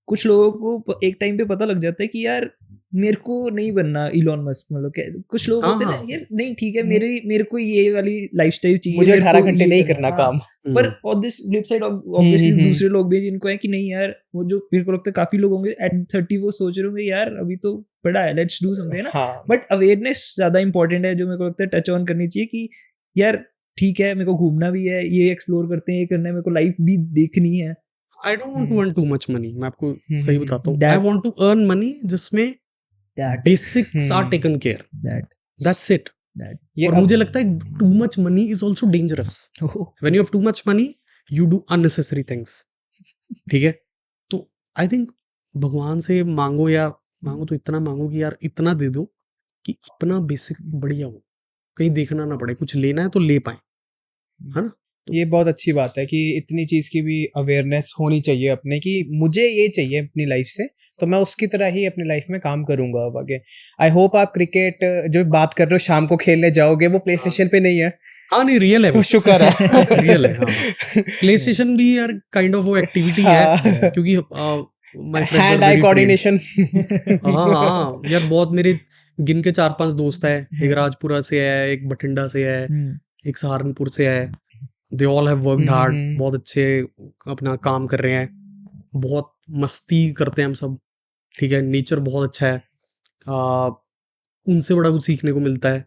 B: कुछ लोगों को एक टाइम पे पता लग जाता है कि यार मेरे को नहीं बनना इलॉन मस्क, मतलब कुछ लोग
C: हाँ
B: होते हैं
C: हाँ,
B: ना यार, नहीं ठीक है, मेरे को ये वाली लाइफस्टाइल चाहिए,
D: मुझे
B: मेरे
D: 18
B: को
D: घंटे
B: ये
D: नहीं करना
B: हाँ।
D: काम।
B: पर on this flip side obviously दूसरे लोग भी हैं जिनको है कि नहीं यार, वो जो मेरे को लगता है काफी लोग होंगे एट 30 वो सोच रहे होंगे यार अभी तो बड़ा है, लेट्स डू समथिंग ना।
D: हाँ।
B: बट अवेयरनेस ज्यादा इंपॉर्टेंट है, जो मेरे को लगता है टच ऑन करनी चाहिए कि यार ठीक है, मेरे को घूमना भी है, ये एक्सप्लोर करते हैं, ये करना है, मेरे को लाइफ भी देखनी है।
C: I don't want to earn too much money, मैं आपको सही बताता हूँ। I
B: That's-
C: want to earn money जिसमें
B: That-
C: basics are taken care,
B: that
C: that's it.
B: that
D: ये
C: और मुझे लगता है too much money is also dangerous.
B: oh,
C: when you have too much money you do unnecessary things, ठीक है। तो I think भगवान से मांगो, या मांगो तो इतना मांगो कि यार इतना दे दो कि अपना बेसिक बढ़िया हो, कहीं देखना ना पड़े, कुछ लेना है तो ले पाए, है ना।
D: ये बहुत अच्छी बात है कि इतनी चीज की भी अवेयरनेस होनी चाहिए अपने की, मुझे ये चाहिए अपनी लाइफ से, तो मैं उसकी तरह ही अपनी लाइफ में काम करूंगा अब आगे। आई होप आप क्रिकेट जो बात कर रहे हो शाम को खेलने जाओगे, वो प्ले स्टेशन पे नहीं है?
C: हाँ नहीं, रियल है वो,
D: शुक्र है।
C: रियल है। हाँ, प्ले स्टेशन भी यार काइंड ऑफ वो एक्टिविटी है,
D: हाँ।
C: क्योंकि my friends are
D: hand I
C: very trained.
D: Coordination.
C: हाँ हाँ यार, बहुत मेरे गिन के 4-5 दोस्त है, एक राजपुरा से है, एक बठिंडा से है, एक सहारनपुर से है। They all have worked hard, बहुत अच्छे अपना काम कर रहे हैं, बहुत मस्ती करते हैं हम सब, ठीक है। नेचर बहुत अच्छा है, उनसे बड़ा कुछ सीखने को मिलता है,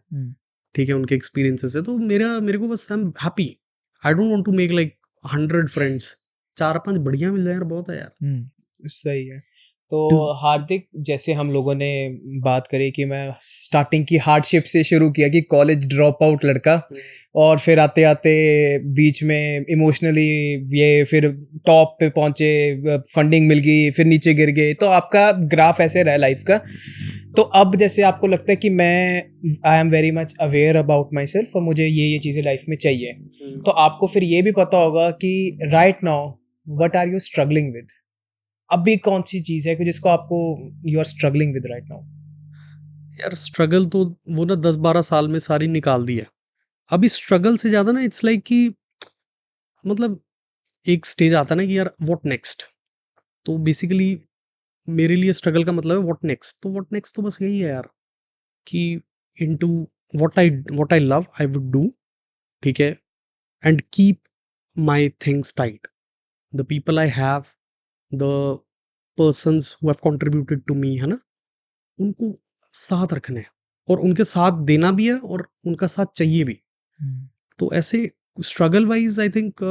C: ठीक है, उनके एक्सपीरियंसेस से। तो मेरे को बस I am happy. I don't want to make like 100 friends, 4-5 बढ़िया मिल जाए यार, बहुत है यार।
D: सही है। तो हार्दिक, जैसे हम लोगों ने बात करी कि मैं स्टार्टिंग की हार्डशिप से शुरू किया कि कॉलेज ड्रॉप आउट लड़का, और फिर आते आते बीच में इमोशनली ये फिर टॉप पे पहुंचे, फंडिंग मिल गई, फिर नीचे गिर गए, तो आपका ग्राफ ऐसे रहा लाइफ का। तो अब जैसे आपको लगता है कि मैं I am very much aware about my self और मुझे ये चीज़ें लाइफ में चाहिए, तो आपको फिर ये भी पता होगा कि right now what are you struggling with? अभी कौन सी चीज है कि जिसको आपको you are struggling with right now?
C: यार स्ट्रगल तो वो ना 10-12 साल में सारी निकाल दी है, अभी स्ट्रगल से ज्यादा ना इट्स लाइक कि मतलब एक स्टेज आता ना कि यार व्हाट नेक्स्ट, तो बेसिकली मेरे लिए स्ट्रगल का मतलब है व्हाट नेक्स्ट तो बस यही है यार कि into what I love I would do, ठीक है, and keep my things tight, the people I have, the persons who have contributed to me, है ना, उनको साथ रखना है और उनके साथ देना भी है और उनका साथ चाहिए भी। तो ऐसे स्ट्रगल वाइज आई थिंक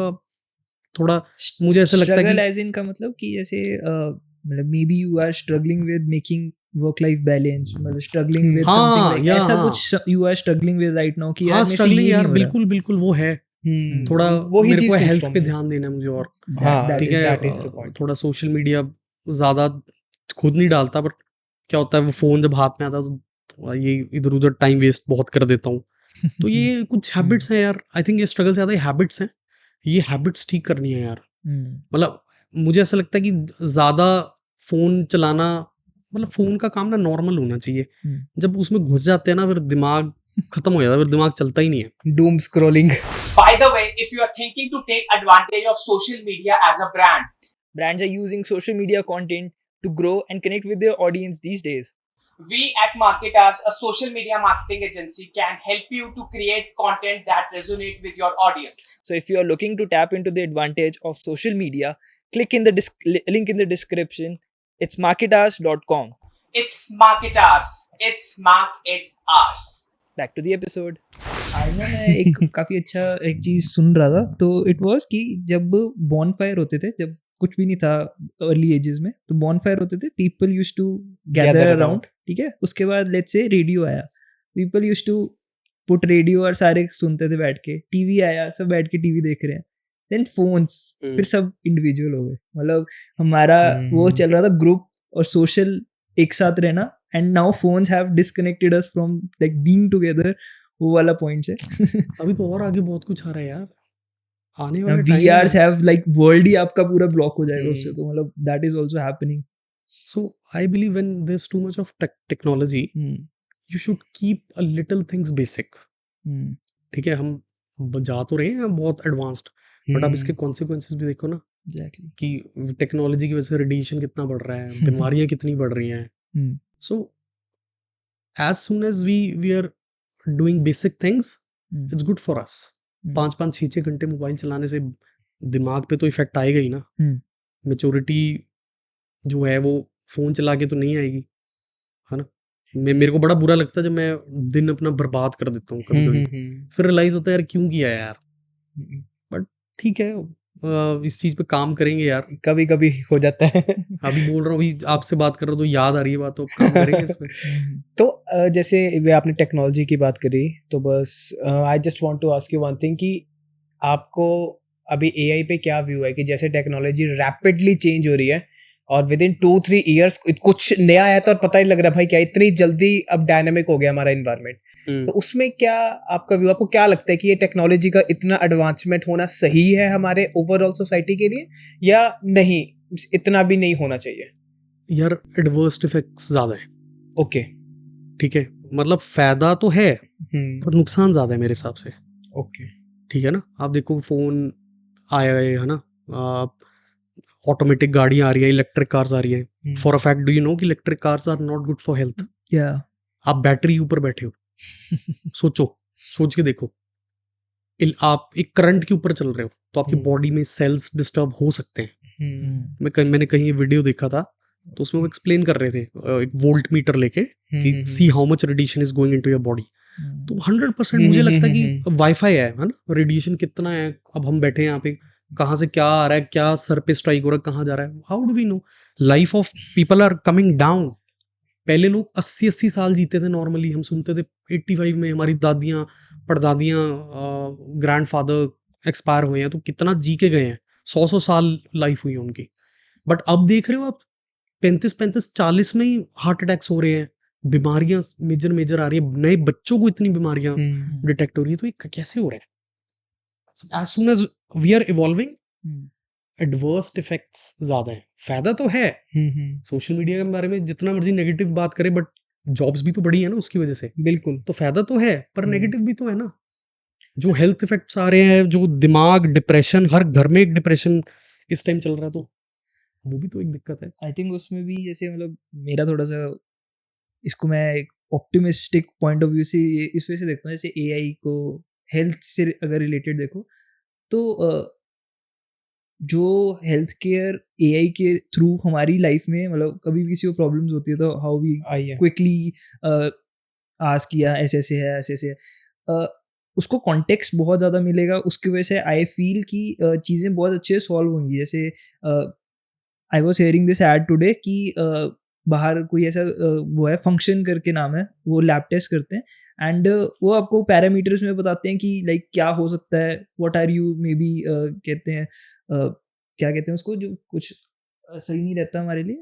C: थोड़ा मुझे ऐसा लगता है
B: स्ट्रगल
C: कि
B: एज इन का मतलब कि जैसे मतलब maybe you are struggling with making work life balance, मतलब स्ट्रगलिंग विद
C: हाँ,
B: समथिंग लाइक
C: या
B: ऐसा
C: हाँ।
B: कुछ you are struggling with right now कि
C: हाँ
B: यार मेरे से
C: स्ट्रगलिंग
B: ये नहीं
C: यार,
B: हो रहा।
C: बिल्कुल बिल्कुल वो है। थोड़ा
D: वही
C: मेरे
D: चीज
C: को
D: पूछ
C: हेल्थ
D: रहा हूँ
C: पे
D: मैं।
C: ध्यान देना है मुझे और
D: हाँ,
C: ठीक है,
D: that is the point.
C: थोड़ा सोशल मीडिया ज्यादा खुद नहीं डालता, पर क्या होता है वो फोन जब हाथ में आता है तो ये इधर उधर टाइम वेस्ट बहुत कर देता हूँ। तो ये कुछ हैबिट्स हैं यार, आई थिंक ये स्ट्रगल से ज्यादा हैबिट्स हैं, ये हैबिट्स ठीक करनी है यार। मतलब मुझे ऐसा लगता है कि ज्यादा फोन चलाना, मतलब फोन का काम ना नॉर्मल होना चाहिए, जब उसमें घुस जाते हैं ना फिर दिमाग खत्म हो जाता है, फिर दिमाग चलता ही नहीं है।
D: Doom scrolling.
A: By the way, if you are thinking to take advantage of social media as a brand,
B: Brands are using social media content to grow and connect with their audience these days.
A: we at Marketers, a social media marketing agency, can help you to create content that resonates with your audience.
B: So if you are looking to tap into the advantage of social media, click in the link in the description. It's marketers.com.
A: It's Marketers. It's Mark It Ours.
B: Back to the episode. आज ना मैं एक काफ़ी अच्छा एक चीज़ सुन रहा था, तो इट वाज कि जब बॉनफायर होते थे, जब कुछ भी नहीं था अर्ली एजेस में, तो बॉनफायर होते थे, people used to
D: Gather
B: gather
D: around.
B: Around, ठीक है। उसके बाद लेट्स से रेडियो आया, people used to put radio और सारे सुनते थे बैठ के। टीवी आया, सब बैठ के टीवी देख रहे हैं। देन फोन्स, फिर सब इंडिविजुअल हो गए। मतलब हमारा वो चल रहा था ग्रुप और सोशल एक साथ रहना, and now phones have disconnected us from like being together, वो वाला पॉइंट है।
C: अभी तो और आगे बहुत कुछ आ रहा है यार, आने वाले
B: VRs
C: time.
B: have like world ही आपका पूरा ब्लॉक हो जाएगा उससे, तो मतलब that is also happening.
C: So I believe when there's too much of technology, you should keep a little things basic. ठीक है, हम जा तो रहे हैं बहुत एडवांस्ड, बट अब इसके कॉन्सिक्वेंसेस भी देखो ना,
B: Exactly.
C: कि टेक्नोलॉजी की वजह से रेडिएशन कितना बढ़ रहा है, बीमारियां कितनी बढ़ रही हैं। So as soon as we are doing basic things, it's good for us. 5-5, 6-6 घंटे मोबाइल चलाने से दिमाग पे तो इफेक्ट आएगा ही ना। मेच्योरिटी जो है वो फोन चला के तो नहीं आएगी, है ना। मेरे को बड़ा बुरा लगता है जब मैं दिन अपना बर्बाद कर देता हूँ कभी कभी, फिर रियलाइज होता है यार क्यों किया यार। बट ठीक है, इस चीज पे काम करेंगे यार,
D: कभी कभी हो जाता है।
C: अभी बोल रहा हूँ, अभी आपसे बात कर रहा हूँ तो याद आ रही है बात, तो काम करेंगे इसमें।
D: तो जैसे वे आपने टेक्नोलॉजी की बात करी, तो बस I just want to ask you one thing कि आपको अभी एआई पे क्या व्यू है कि जैसे टेक्नोलॉजी रैपिडली चेंज हो रही है और विद इन 2-3 ईयर्स कुछ नया आया तो और पता ही लग रहा भाई क्या इतनी जल्दी अब डायनामिक हो गया हमारा इन्वायरमेंट, तो उसमें क्या आपका व्यू, आपको क्या लगता है कि ये टेक्नोलॉजी का इतना एडवांसमेंट होना सही है हमारे ओवरऑल सोसाइटी के लिए या नहीं, इतना भी नहीं होना चाहिए?
C: यार एडवर्स इफेक्ट्स ज्यादा है।
D: ओके,
C: ठीक है, मतलब फायदा तो है पर नुकसान ज्यादा है मेरे हिसाब से।
D: ओके,
C: ठीक है ना, आप देखो फोन आया है ना, ऑटोमेटिक गाड़ियां आ रही है, इलेक्ट्रिक कार्स आ रही है। For a fact do you know कि electric cars are not good for health.
B: Yeah.
C: आप बैटरी ऊपर बैठे हो, सोच के देखो, आप एक करंट के ऊपर चल रहे हो तो आपकी बॉडी में सेल्स डिस्टर्ब हो सकते हैं। मैंने कहीं वीडियो देखा था, तो उसमें वो एक्सप्लेन कर रहे थे एक वोल्ट मीटर लेके कि see how much radiation is going into your body. तो 100% मुझे लगता है कि वाईफाई है ना, रेडिएशन कितना है, अब हम बैठे हैं यहाँ पे, कहाँ से क्या आ रहा है, क्या सर पे स्ट्राइक हो रहा है, कहाँ जा रहा है, how do we know. Life of people are coming down. पहले लोग 80-80 साल जीते थे नॉर्मली, हम सुनते थे 85 में हमारी दादियाँ परदादियाँ ग्रैंडफादर एक्सपायर हुए हैं, तो कितना जी के गए हैं, 100-100 साल लाइफ हुई है उनकी। बट अब देख रहे हो आप 35-40 में ही हार्ट अटैक्स हो रहे हैं, बीमारियां मेजर आ रही है, नए बच्चों को इतनी बीमारियां डिटेक्ट हो रही है। तो ये कैसे हो रहा है? As soon as we are evolving, adverse effects ज्यादा है। फायदा तो है, सोशल मीडिया के बारे में जितना मर्जी नेगेटिव बात करें, बट जॉब्स भी तो बढ़ी है ना उसकी वजह से।
D: बिल्कुल,
C: तो फायदा तो है पर नेगेटिव भी तो है ना। जो हेल्थ इफेक्ट्स आ रहे हैं, जो दिमाग, डिप्रेशन, हर घर में एक डिप्रेशन इस टाइम चल रहा है, तो वो भी तो एक दिक्कत है।
B: आई थिंक उसमें भी जैसे मतलब मेरा थोड़ा सा इसको मैं एक ऑप्टिमिस्टिक पॉइंट ऑफ व्यू से इस वजह से देखता हूँ, जैसे एआई को हेल्थ से अगर रिलेटेड देखो तो जो हेल्थ केयर एआई के थ्रू हमारी लाइफ में मतलब कभी भी किसी को प्रॉब्लम्स होती है तो हाउ वी
D: आई है
B: क्विकली आस्क किया ऐसे ऐसे है ऐसे ऐसे है, उसको कॉन्टेक्स्ट बहुत ज़्यादा मिलेगा, उसकी वजह से आई फील कि चीज़ें बहुत अच्छे से सॉल्व होंगी। जैसे I was hearing this ad today कि बाहर कोई ऐसा वो है फंक्शन करके नाम है, वो लैब टेस्ट करते हैं एंड वो आपको पैरामीटर्स में बताते हैं कि लाइक क्या हो सकता है, what are you maybe कहते हैं क्या कहते हैं उसको जो कुछ सही नहीं रहता हमारे लिए,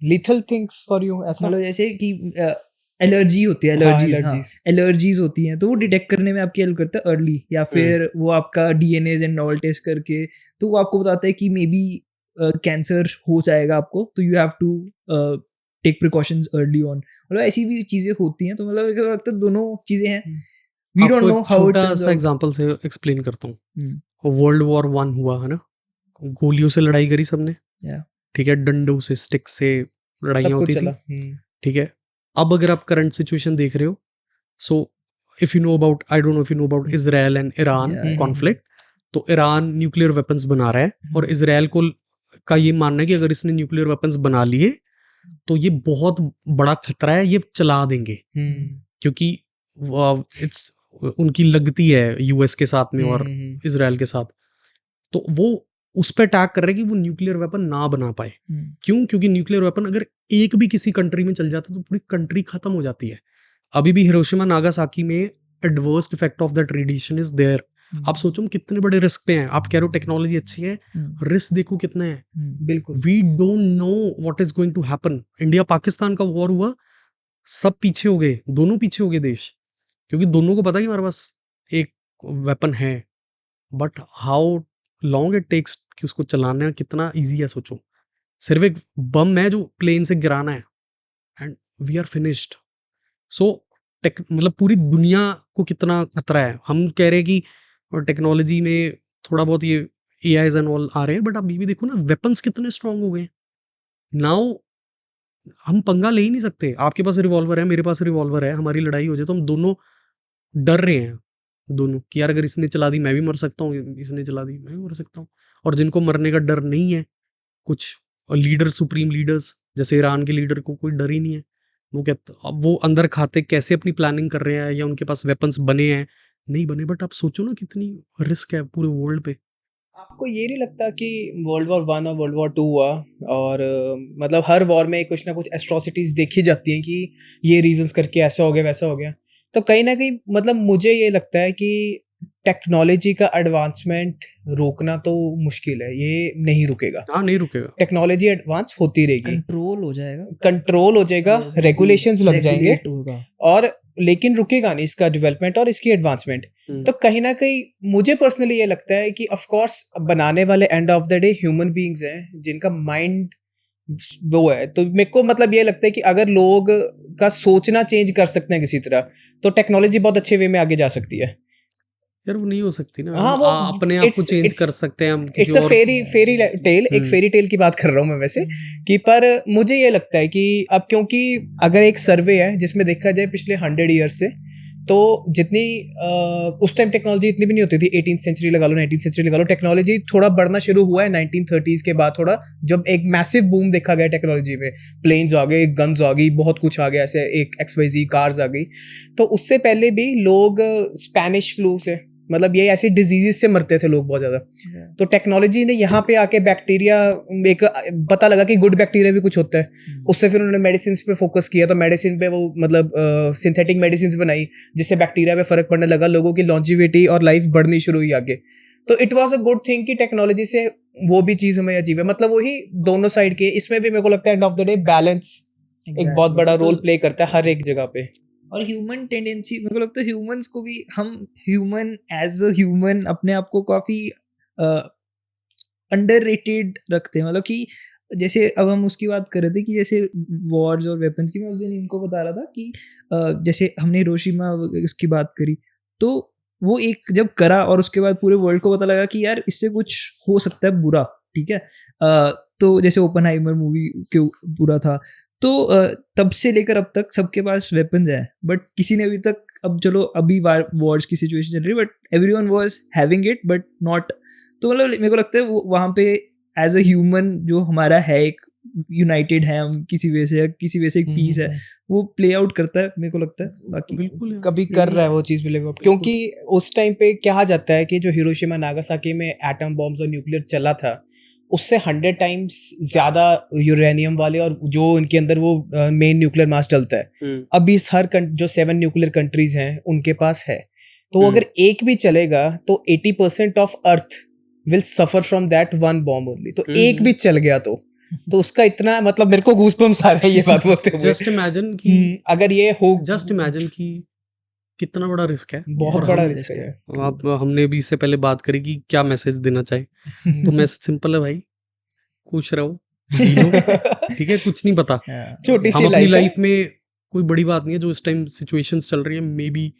D: लीथल थिंग्स फॉर यू ऐसा
B: मतलब जैसे कि एलर्जी होती है,
D: हाँ,
B: एलर्जीज
D: allergies.
B: एलर्जीज होती हैं तो वो डिटेक्ट करने में आपकी हेल्प करता है अर्ली, या फिर वो आपका डीएनए एंड ऑल टेस्ट करके तो वो आपको बताता है कि मे बी कैंसर हो जाएगा आपको, तो you have to take precautions early on. मतलब ऐसी भी चीजें होती हैं, तो मतलब एक वक्त दोनों चीजें हैं, वी डोंट
C: आपको
B: नो
C: एक
B: हाउ इट
C: छोटा
B: टर्न्स
C: सा
B: आउट।
C: एग्जांपल से एक्सप्लेन करता हूँ। वर्ल्ड वॉर 1 हुआ है ना, गोलियों से लड़ाई करी सबने, ठीक है, डंडों से, स्टिक से लड़ाइयाँ
D: सब कुछ
C: होती
D: चला
C: थी, ठीक है। अब अगर आप करंट सिचुएशन देख रहे हो, so if you know about, I don't know if you know about Israel and Iran conflict, तो ईरान न्यूक्लियर वेपन्स बना रहा है और इजराइल को का ये मानना है कि अगर इसने न्यूक्लियर वेपन्स बना लिए तो ये बहुत बड़ा खतरा है, ये चला देंगे, क्योंकि इट्स उनकी लगती है यूएस के साथ में और इजराइल के साथ, तो वो उस पर अटैक कर रहे हैं कि वो न्यूक्लियर वेपन ना बना पाए। क्यों? क्योंकि न्यूक्लियर वेपन अगर एक भी किसी कंट्री में चल जाता है तो पूरी कंट्री खत्म हो जाती है। अभी भी हिरोशिमा नागासाकी में adverse effect of that radiation is there. आप सोचो हम कितने बड़े रिस्क पे हैं। आप कह रहे हो टेक्नोलॉजी अच्छी है, रिस्क देखो कितने हैं।
D: बिल्कुल
C: we don't know what is going to happen. India Pakistan का वॉर हुआ, सब पीछे हो गए, दोनों पीछे हो गए देश, क्योंकि दोनों को पता है कि हमारे पास एक वेपन है, but how long it takes कि उसको चलाना कितना ईजी है। सोचो सिर्फ एक बम है जो प्लेन से गिराना है एंड वी आर फिनिश्ड। सो मतलब पूरी दुनिया को कितना खतरा है। हम कह रहे हैं कि टेक्नोलॉजी में थोड़ा बहुत ये एआईज एंड ऑल आ रहे हैं, बट आप ये भी देखो ना, वेपन्स कितने स्ट्रांग हो गए नाउ। हम पंगा ले ही नहीं सकते। आपके पास रिवॉल्वर है, मेरे पास रिवॉल्वर है, हमारी लड़ाई हो जाए तो हम दोनों डर रहे हैं दोनों कि यार अगर इसने चला दी मैं भी मर सकता हूँ, इसने चला दी मैं भी मर सकता हूँ। और जिनको मरने का डर नहीं है, कुछ लीडर, सुप्रीम लीडर्स जैसे ईरान के लीडर को कोई डर ही नहीं है, वो कहते अब वो अंदर खाते कैसे अपनी प्लानिंग कर रहे हैं, या उनके पास वेपन्स बने हैं नहीं बने, बट आप सोचो ना कितनी रिस्क है पूरे वर्ल्ड पे।
D: आपको ये नहीं लगता कि वर्ल्ड वॉर 1 और वर्ल्ड वॉर 2 हुआ और मतलब हर वॉर में कुछ ना कुछ एट्रोसिटीज देखी जाती हैं कि ये रीजंस करके ऐसा हो गया वैसा हो गया, तो कहीं ना कहीं मतलब मुझे ये लगता है कि टेक्नोलॉजी का एडवांसमेंट रोकना तो मुश्किल है, ये नहीं रुकेगा।
C: हाँ नहीं रुकेगा,
D: टेक्नोलॉजी एडवांस होती रहेगी,
B: कंट्रोल हो जाएगा,
D: रेगुलेशंस लग जाएंगे
B: regulate होगा।
D: और लेकिन रुकेगा नहीं इसका डेवलपमेंट और इसकी एडवांसमेंट। तो कहीं ना कहीं मुझे पर्सनली ये लगता है कि ऑफ कोर्स बनाने वाले end of the day human beings हैं जिनका माइंड वो है, तो मेरे को मतलब ये लगता है कि अगर लोग का सोचना चेंज कर सकते हैं किसी तरह, तो टेक्नोलॉजी बहुत अच्छे वे में आगे जा सकती है।
C: यार वो नहीं हो सकती ना।
D: हाँ,
C: हम
D: वो
C: अपने आप को चेंज कर सकते हैं, हम
D: इट्स
C: किसी
D: अ
C: और
D: फेरी टेल, एक फेरी टेल की बात कर रहा हूँ मैं वैसे कि, पर मुझे ये लगता है कि अब क्योंकि अगर एक सर्वे है जिसमें देखा जाए पिछले 100 ईयर से, तो जितनी उस टाइम टेक्नोलॉजी इतनी भी नहीं होती थी, 18th सेंचुरी लगा लो 19th सेंचुरी लगा लो, टेक्नोलॉजी थोड़ा बढ़ना शुरू हुआ है 1930s के बाद, थोड़ा जब एक मैसिव बूम देखा गया टेक्नोलॉजी में, प्लेन्स आ गए, गन्स आ गई, बहुत कुछ आ गया, ऐसे एक XYZ कार्स आ गई। तो उससे पहले भी लोग स्पेनिश फ्लू से, मतलब ये ऐसी डिजीजेस से मरते थे लोग बहुत ज्यादा। तो टेक्नोलॉजी ने यहाँ पे आके बैक्टीरिया, एक पता लगा कि गुड बैक्टीरिया भी कुछ होता है, उससे फिर उन्होंने मेडिसिन पे फोकस किया, तो मेडिसिन पे वो मतलब सिंथेटिक मेडिसिन बनाई जिससे बैक्टीरिया पे फर्क पड़ने लगा, लोगों की लॉन्जिविटी और लाइफ बढ़नी शुरू हुई आगे। तो it was a good thing कि टेक्नोलॉजी से वो भी चीज हमें अजीब है, मतलब वही दोनों साइड के। इसमें भी मेरे को लगता है end of the day balance एक बहुत बड़ा रोल प्ले करता है हर एक जगह पे।
B: और ह्यूमन टेंडेंसी, मेरे को लगता है ह्यूमंस को भी, हम ह्यूमन एज अ ह्यूमन अपने आप को काफी अंडररेटेड रखते हैं। मतलब कि जैसे अब हम उसकी बात कर रहे थे कि जैसे वॉर्स और वेपन्स की, मैं उस दिन इनको बता रहा था कि जैसे हमने हिरोशिमा उसकी बात करी, तो वो एक जब करा और उसके बाद पूरे वर्ल्ड को पता लगा कि यार इससे कुछ हो सकता है बुरा, ठीक है। तो जैसे ओपनहाइमर मूवी के बुरा था, तो तब से लेकर अब तक सबके पास वेपन्स है, बट किसी ने अभी तक, अब चलो अभी वॉर्स की सिचुएशन चल रही है, but everyone was having it but not. तो मतलब मेरे को लगता है वहाँ पे एज अ ह्यूमन जो हमारा है, एक यूनाइटेड है हम किसी वजह से, किसी वजह से एक पीस है, वो प्ले आउट करता है मेरे को लगता है। बाकी
C: बिल्कुल यार।
D: कभी कर रहा है वो चीज बिलीव, क्योंकि उस टाइम पे कहा जाता है कि जो हिरोशिमा नागासाकी में एटम बॉम्ब्स और न्यूक्लियर चला था, उससे 100 टाइम्स ज्यादा यूरेनियम वाले और जो इनके अंदर वो मेन न्यूक्लियर मास डलता है, अभी जो 7 न्यूक्लियर कंट्रीज हैं उनके पास है। तो अगर एक भी चलेगा तो 80% of earth will suffer from that one bomb only. तो एक भी चल गया तो उसका इतना, मतलब मेरे को गूज़बम्स आ रहे हैं ये बात बोलते हुए।
C: जस्ट इमेजिन कि
D: अगर ये हो,
C: जस्ट इमेजिन कि कितना बड़ा रिस्क है।
D: बहुत
C: और
D: बड़ा
C: हम-
D: रिस्क है।
C: अब हमने भी इससे पहले बात करी कि क्या मैसेज देना चाहे, तो मैसेज सिंपल है भाई, खुश रहो, जी लो, ठीक है, कुछ नहीं पता।
D: छोटी सी
C: हम अपनी
D: लाइफ है।
C: लाइफ में कोई बड़ी बात नहीं है जो इस टाइम सिचुएशंस चल रही है, maybe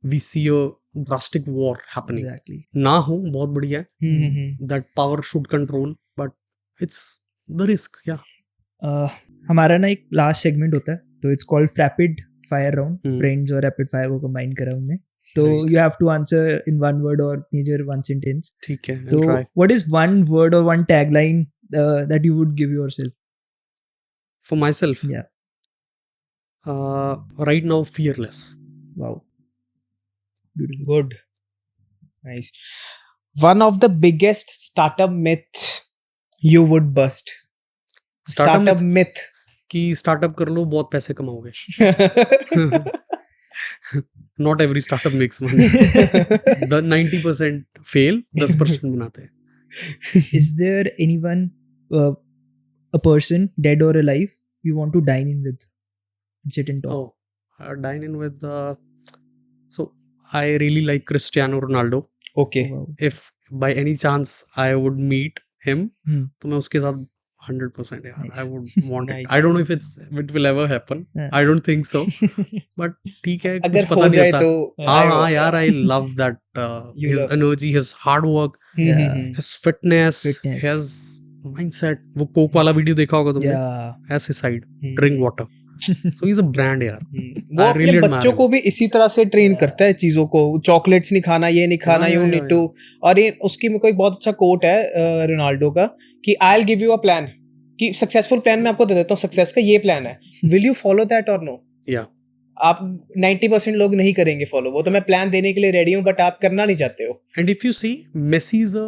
C: we see a drastic war happening,
B: exactly.
C: ना हो बहुत बढ़िया है, that power should control, but it's the risk. या
B: हमारा ना एक लास्ट सेगमेंट होता है, तो it's called rapid fire round.
C: Hmm.
B: Friends और रैपिड फायर को कंबाइन करा हमने, तो
C: Right.
B: You have to answer in one word और मेजर वन सेंटेंस।
C: ठीक है,
B: तो
C: I'll try.
B: What is one word और one tagline that you would give yourself?
C: For myself,
B: Yeah.
C: right now, fearless.
B: Wow. Beautiful.
D: Good. Nice. One of the biggest startup myth you would bust.
C: Startup
D: myth.
C: कि startup कर लो बहुत पैसे कमाओगे। Not every startup makes money. The 90% fail, 10% बनाते हैं।
B: Is there anyone, a person, dead or alive, you want to dine in with and sit and talk?
C: Oh, dine in with. So I really like Cristiano Ronaldo.
D: Okay.
B: Wow.
C: If by any chance I would meet him,
B: Hmm.
C: तो मैं उसके साथ 100% यार,
B: Nice.
C: I would want it.
D: Nice.
C: I don't know if it will ever happen.
B: Yeah.
C: I don't think so. But ठीक है,
D: अगर
C: कुछ पता
D: हो
C: नहीं
D: जाए
C: होता।
D: तो
C: हाँ यार, I love that
D: You
C: his
D: love-
C: energy, his hard work,
B: Yeah.
C: his fitness,
B: Fitness.
C: his mindset. वो कोक वाला वीडियो देखा होगा तुमने?
B: Yeah.
C: ऐसे side, drink water. So he's a brand यार।
D: वो
C: I
D: अपने
C: really admire
D: बच्चों
C: him.
D: को भी इसी तरह से ट्रेन करता है चीजों को, चॉकलेट्स नहीं खाना, ये नहीं खाना,
C: Yeah,
D: you
C: yeah,
D: need
C: yeah,
D: to. और ये उसकी मेरे को एक बहुत अच्छा कोट है रोनाल्डो का कि I will give you a plan, कि सक्सेसफुल प्लान मैं आपको दे देता हूँ, सक्सेस का ये प्लान है, विल यू फॉलो दैट और नो?
C: Yeah.
D: आप 90% लोग नहीं करेंगे फॉलो, वो तो मैं प्लान देने के लिए रेडी हूँ बट आप करना नहीं चाहते हो।
C: And if you see, Messi is a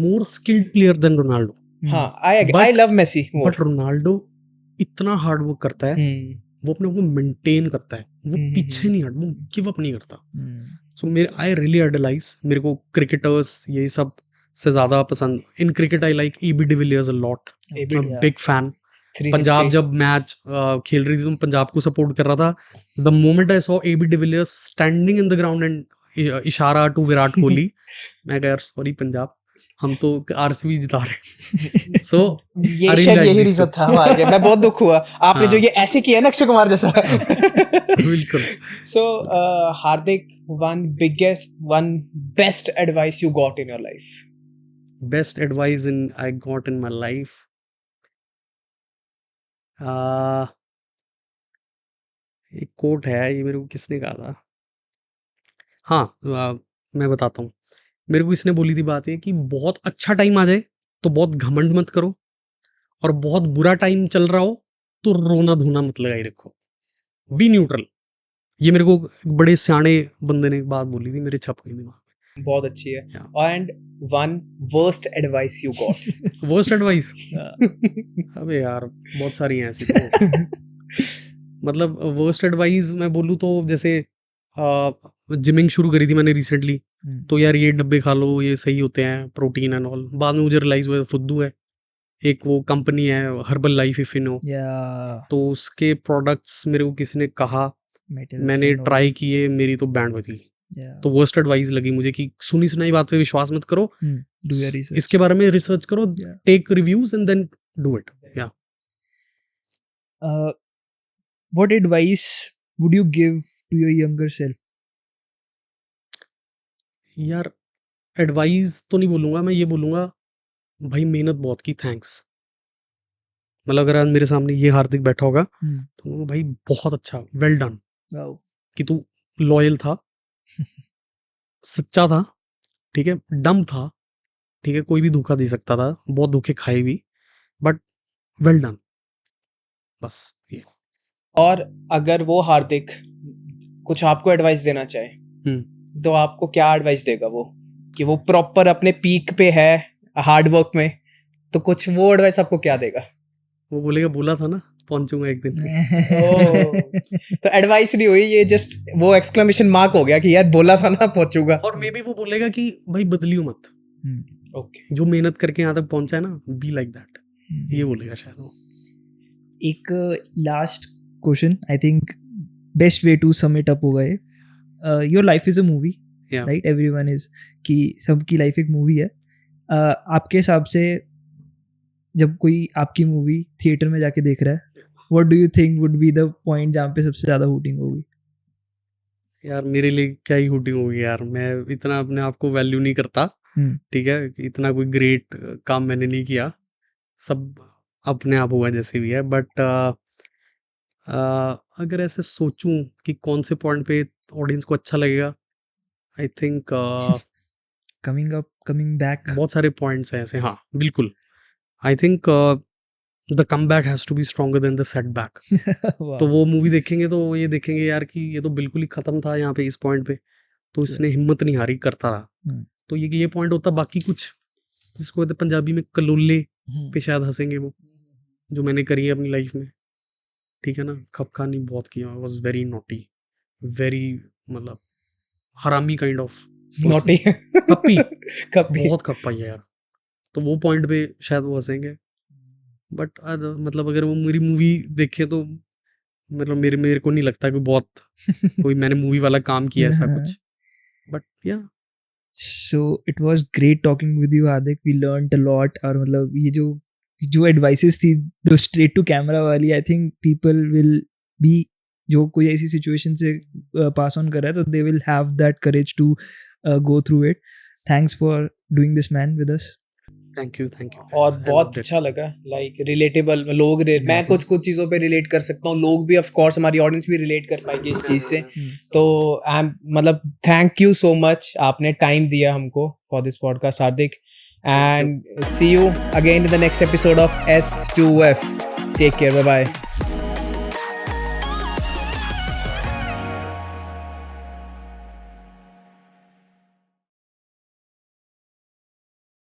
C: more skilled player than Ronaldo.
D: हाँ, I
C: But-
D: love Messi.
C: But Ronaldo इतना हार्ड वर्क करता है, वो अपने को मेंटेन करता है, वो पीछे नहीं हट, वो गिव अप नहीं करता। सो मेरे आई रियली आइडलाइज, मेरे को क्रिकेटर्स ये सब से ज्यादा पसंद। In cricket I like AB de Villiers a lot, big fan. Punjab जब मैच खेल रही थी तो पंजाब को सपोर्ट कर रहा था। The moment I saw AB de Villiers standing in the ground and इशारा टू विराट कोहली, मैं कहा यार सॉरी पंजाब, हम तो आरसीबी जिता रहे। सो
D: ये शायद यही रीजन था हमारे, मैं बहुत दुख हुआ आपने जो ये ऐसे किया ना अक्षय कुमार जैसा।
C: बिल्कुल।
D: So, Hardik, one best advice you got in your life?
C: Best advice I got in my life. एक कोट है, ये मेरे को किसने कहा था? हाँ, मैं बताता हूँ। मेरे को इसने बोली थी बात ये कि बहुत अच्छा टाइम आ जाए तो बहुत घमंड मत करो, और बहुत बुरा टाइम चल रहा हो तो रोना धोना मत लगाई रखो, बी न्यूट्रल। ये मेरे को बड़े सियाने बंदे ने एक बात बोली थी, मेरे छप गई दिमाग में।
D: बहुत अच्छी है।
C: Yeah.
D: And one worst advice you got?
C: Worst advice? अबे यार बहुत सारी हैं ऐसी तो। मतलब वर्स्ट एडवाइस मैं बोलूँ तो जैसे जिमिंग शुरू करी थी मैंने रिसेंटली, तो यार ये डब्बे खा लो, ये सही होते हैं, प्रोटीन एंड ऑल। बाद में मुझे रियलाइज हुआ फुद्दू है। एक वो कंपनी है herbal life, if you know, तो उसके प्रोडक्ट्स मेरे को किसी ने कहा, मैंने ट्राई किए, मेरी तो बैंड बजी। तो वर्स्ट एडवाइस लगी मुझे कि सुनी सुनाई बात पे विश्वास मत करो, इसके बारे में रिसर्च करो, take reviews and then do it. या
B: what advice would you give to your younger self?
C: यार एडवाइस तो नहीं बोलूंगा, मैं ये बोलूंगा भाई मेहनत बहुत की, थैंक्स। मतलब अगर आज मेरे सामने ये हार्दिक बैठा होगा तो मैं भाई बहुत अच्छा, वेल डन
B: वाओ।
C: कि तू लॉयल था, सच्चा था, ठीक है, डम था, ठीक है, कोई भी धोखा दे सकता था, बहुत धोखे खाए भी, बट वेल डन, बस ये।
D: और अगर वो हार्दिक कुछ आपको एडवाइस देना चाहे तो आपको क्या एडवाइस देगा वो, कि वो प्रॉपर अपने पीक पे है हार्ड वर्क में, तो कुछ वो एडवाइस आपको क्या देगा?
C: वो बोलेगा बोला था ना पहुंचूंगा एक दिन।
D: तो एडवाइस नहीं हुई, ये जस्ट वो एक्सक्लेमेशन मार्क हो गया कि यार बोला था ना पहुंचूंगा।
C: और मे बी वो बोलेगा कि भाई बदलियो मत,
D: ओके।
C: जो मेहनत करके यहाँ तक पहुंचा है ना, बी लाइक दैट, ये बोलेगा शायद वो।
B: एक last question, I think best way to sum it up होगा ये। Your life is a movie,
C: Yeah.
B: Right? Everyone is, कि सबकी लाइफ एक मूवी है। आपके हिसाब से जब कोई आपकी मूवी थिएटर में जाके देख रहा है, what do you think would be the point जहाँ पे सबसे ज्यादा हूटिंग होगी?
C: यार मेरे लिए क्या ही हुटिंग होगी यार, मैं इतना अपने आप को वैल्यू नहीं करता, ठीक है, इतना कोई ग्रेट काम मैंने नहीं किया, सब अपने आप हुआ जैसे भी है, बट अगर ऐसे सोचूं कि कौन से पॉइंट पे ऑडियंस को अच्छा लगेगा, आई थिंक
B: कमिंग बैक।
C: बहुत सारे पॉइंट्स हैं ऐसे, हाँ बिल्कुल। I think the comeback has to be stronger than the setback. तो वो मूवी देखेंगे तो ये देखेंगे यार कि ये तो बिल्कुल ही खत्म था यहाँ पे इस पॉइंट पे, तो इसने हिम्मत नहीं हारी, करता रहा। तो ये पॉइंट होता, बाकी कुछ जिसको कहते हैं पंजाबी में कलोले पे शायद हंसेंगे वो, जो मैंने करी है अपनी लाइफ में, ठीक है ना। खपखानी बहुत किया, I was very naughty, very मतलब हरामी काइंड ऑफ
D: नॉटी
C: कप्पी,
D: कप्पी।
C: बहुत कप्पा है यार। तो वो पॉइंट पे शायद वो हंसेंगे, बट मतलब अगर वो मेरी मूवी देखे तो मतलब मेरे को नहीं लगता कि बहुत कोई मैंने मूवी वाला काम किया ऐसा कुछ, बट या।
B: So it was great talking with you, Hardik. We learned a lot. और मतलब ये जो advices थी, जो straight to camera वाली, I think people will be, जो कोई ऐसी situation से pass on कर रहा है, तो they will have that courage to go through it. Thanks for doing this, man, with us.
C: Thank you
D: और बहुत अच्छा लगा, लाइक रिलेटेबल लोग, मैं कुछ चीज़ों पे रिलेट कर सकता हूँ, लोग भी ऑफ कोर्स, हमारी ऑडियंस भी रिलेट कर पाएगी इस चीज़ से। तो आई एम मतलब थैंक यू सो मच, आपने टाइम दिया हमको for this podcast Hardik, and see you again in the next episode of S2F। Take care, bye bye.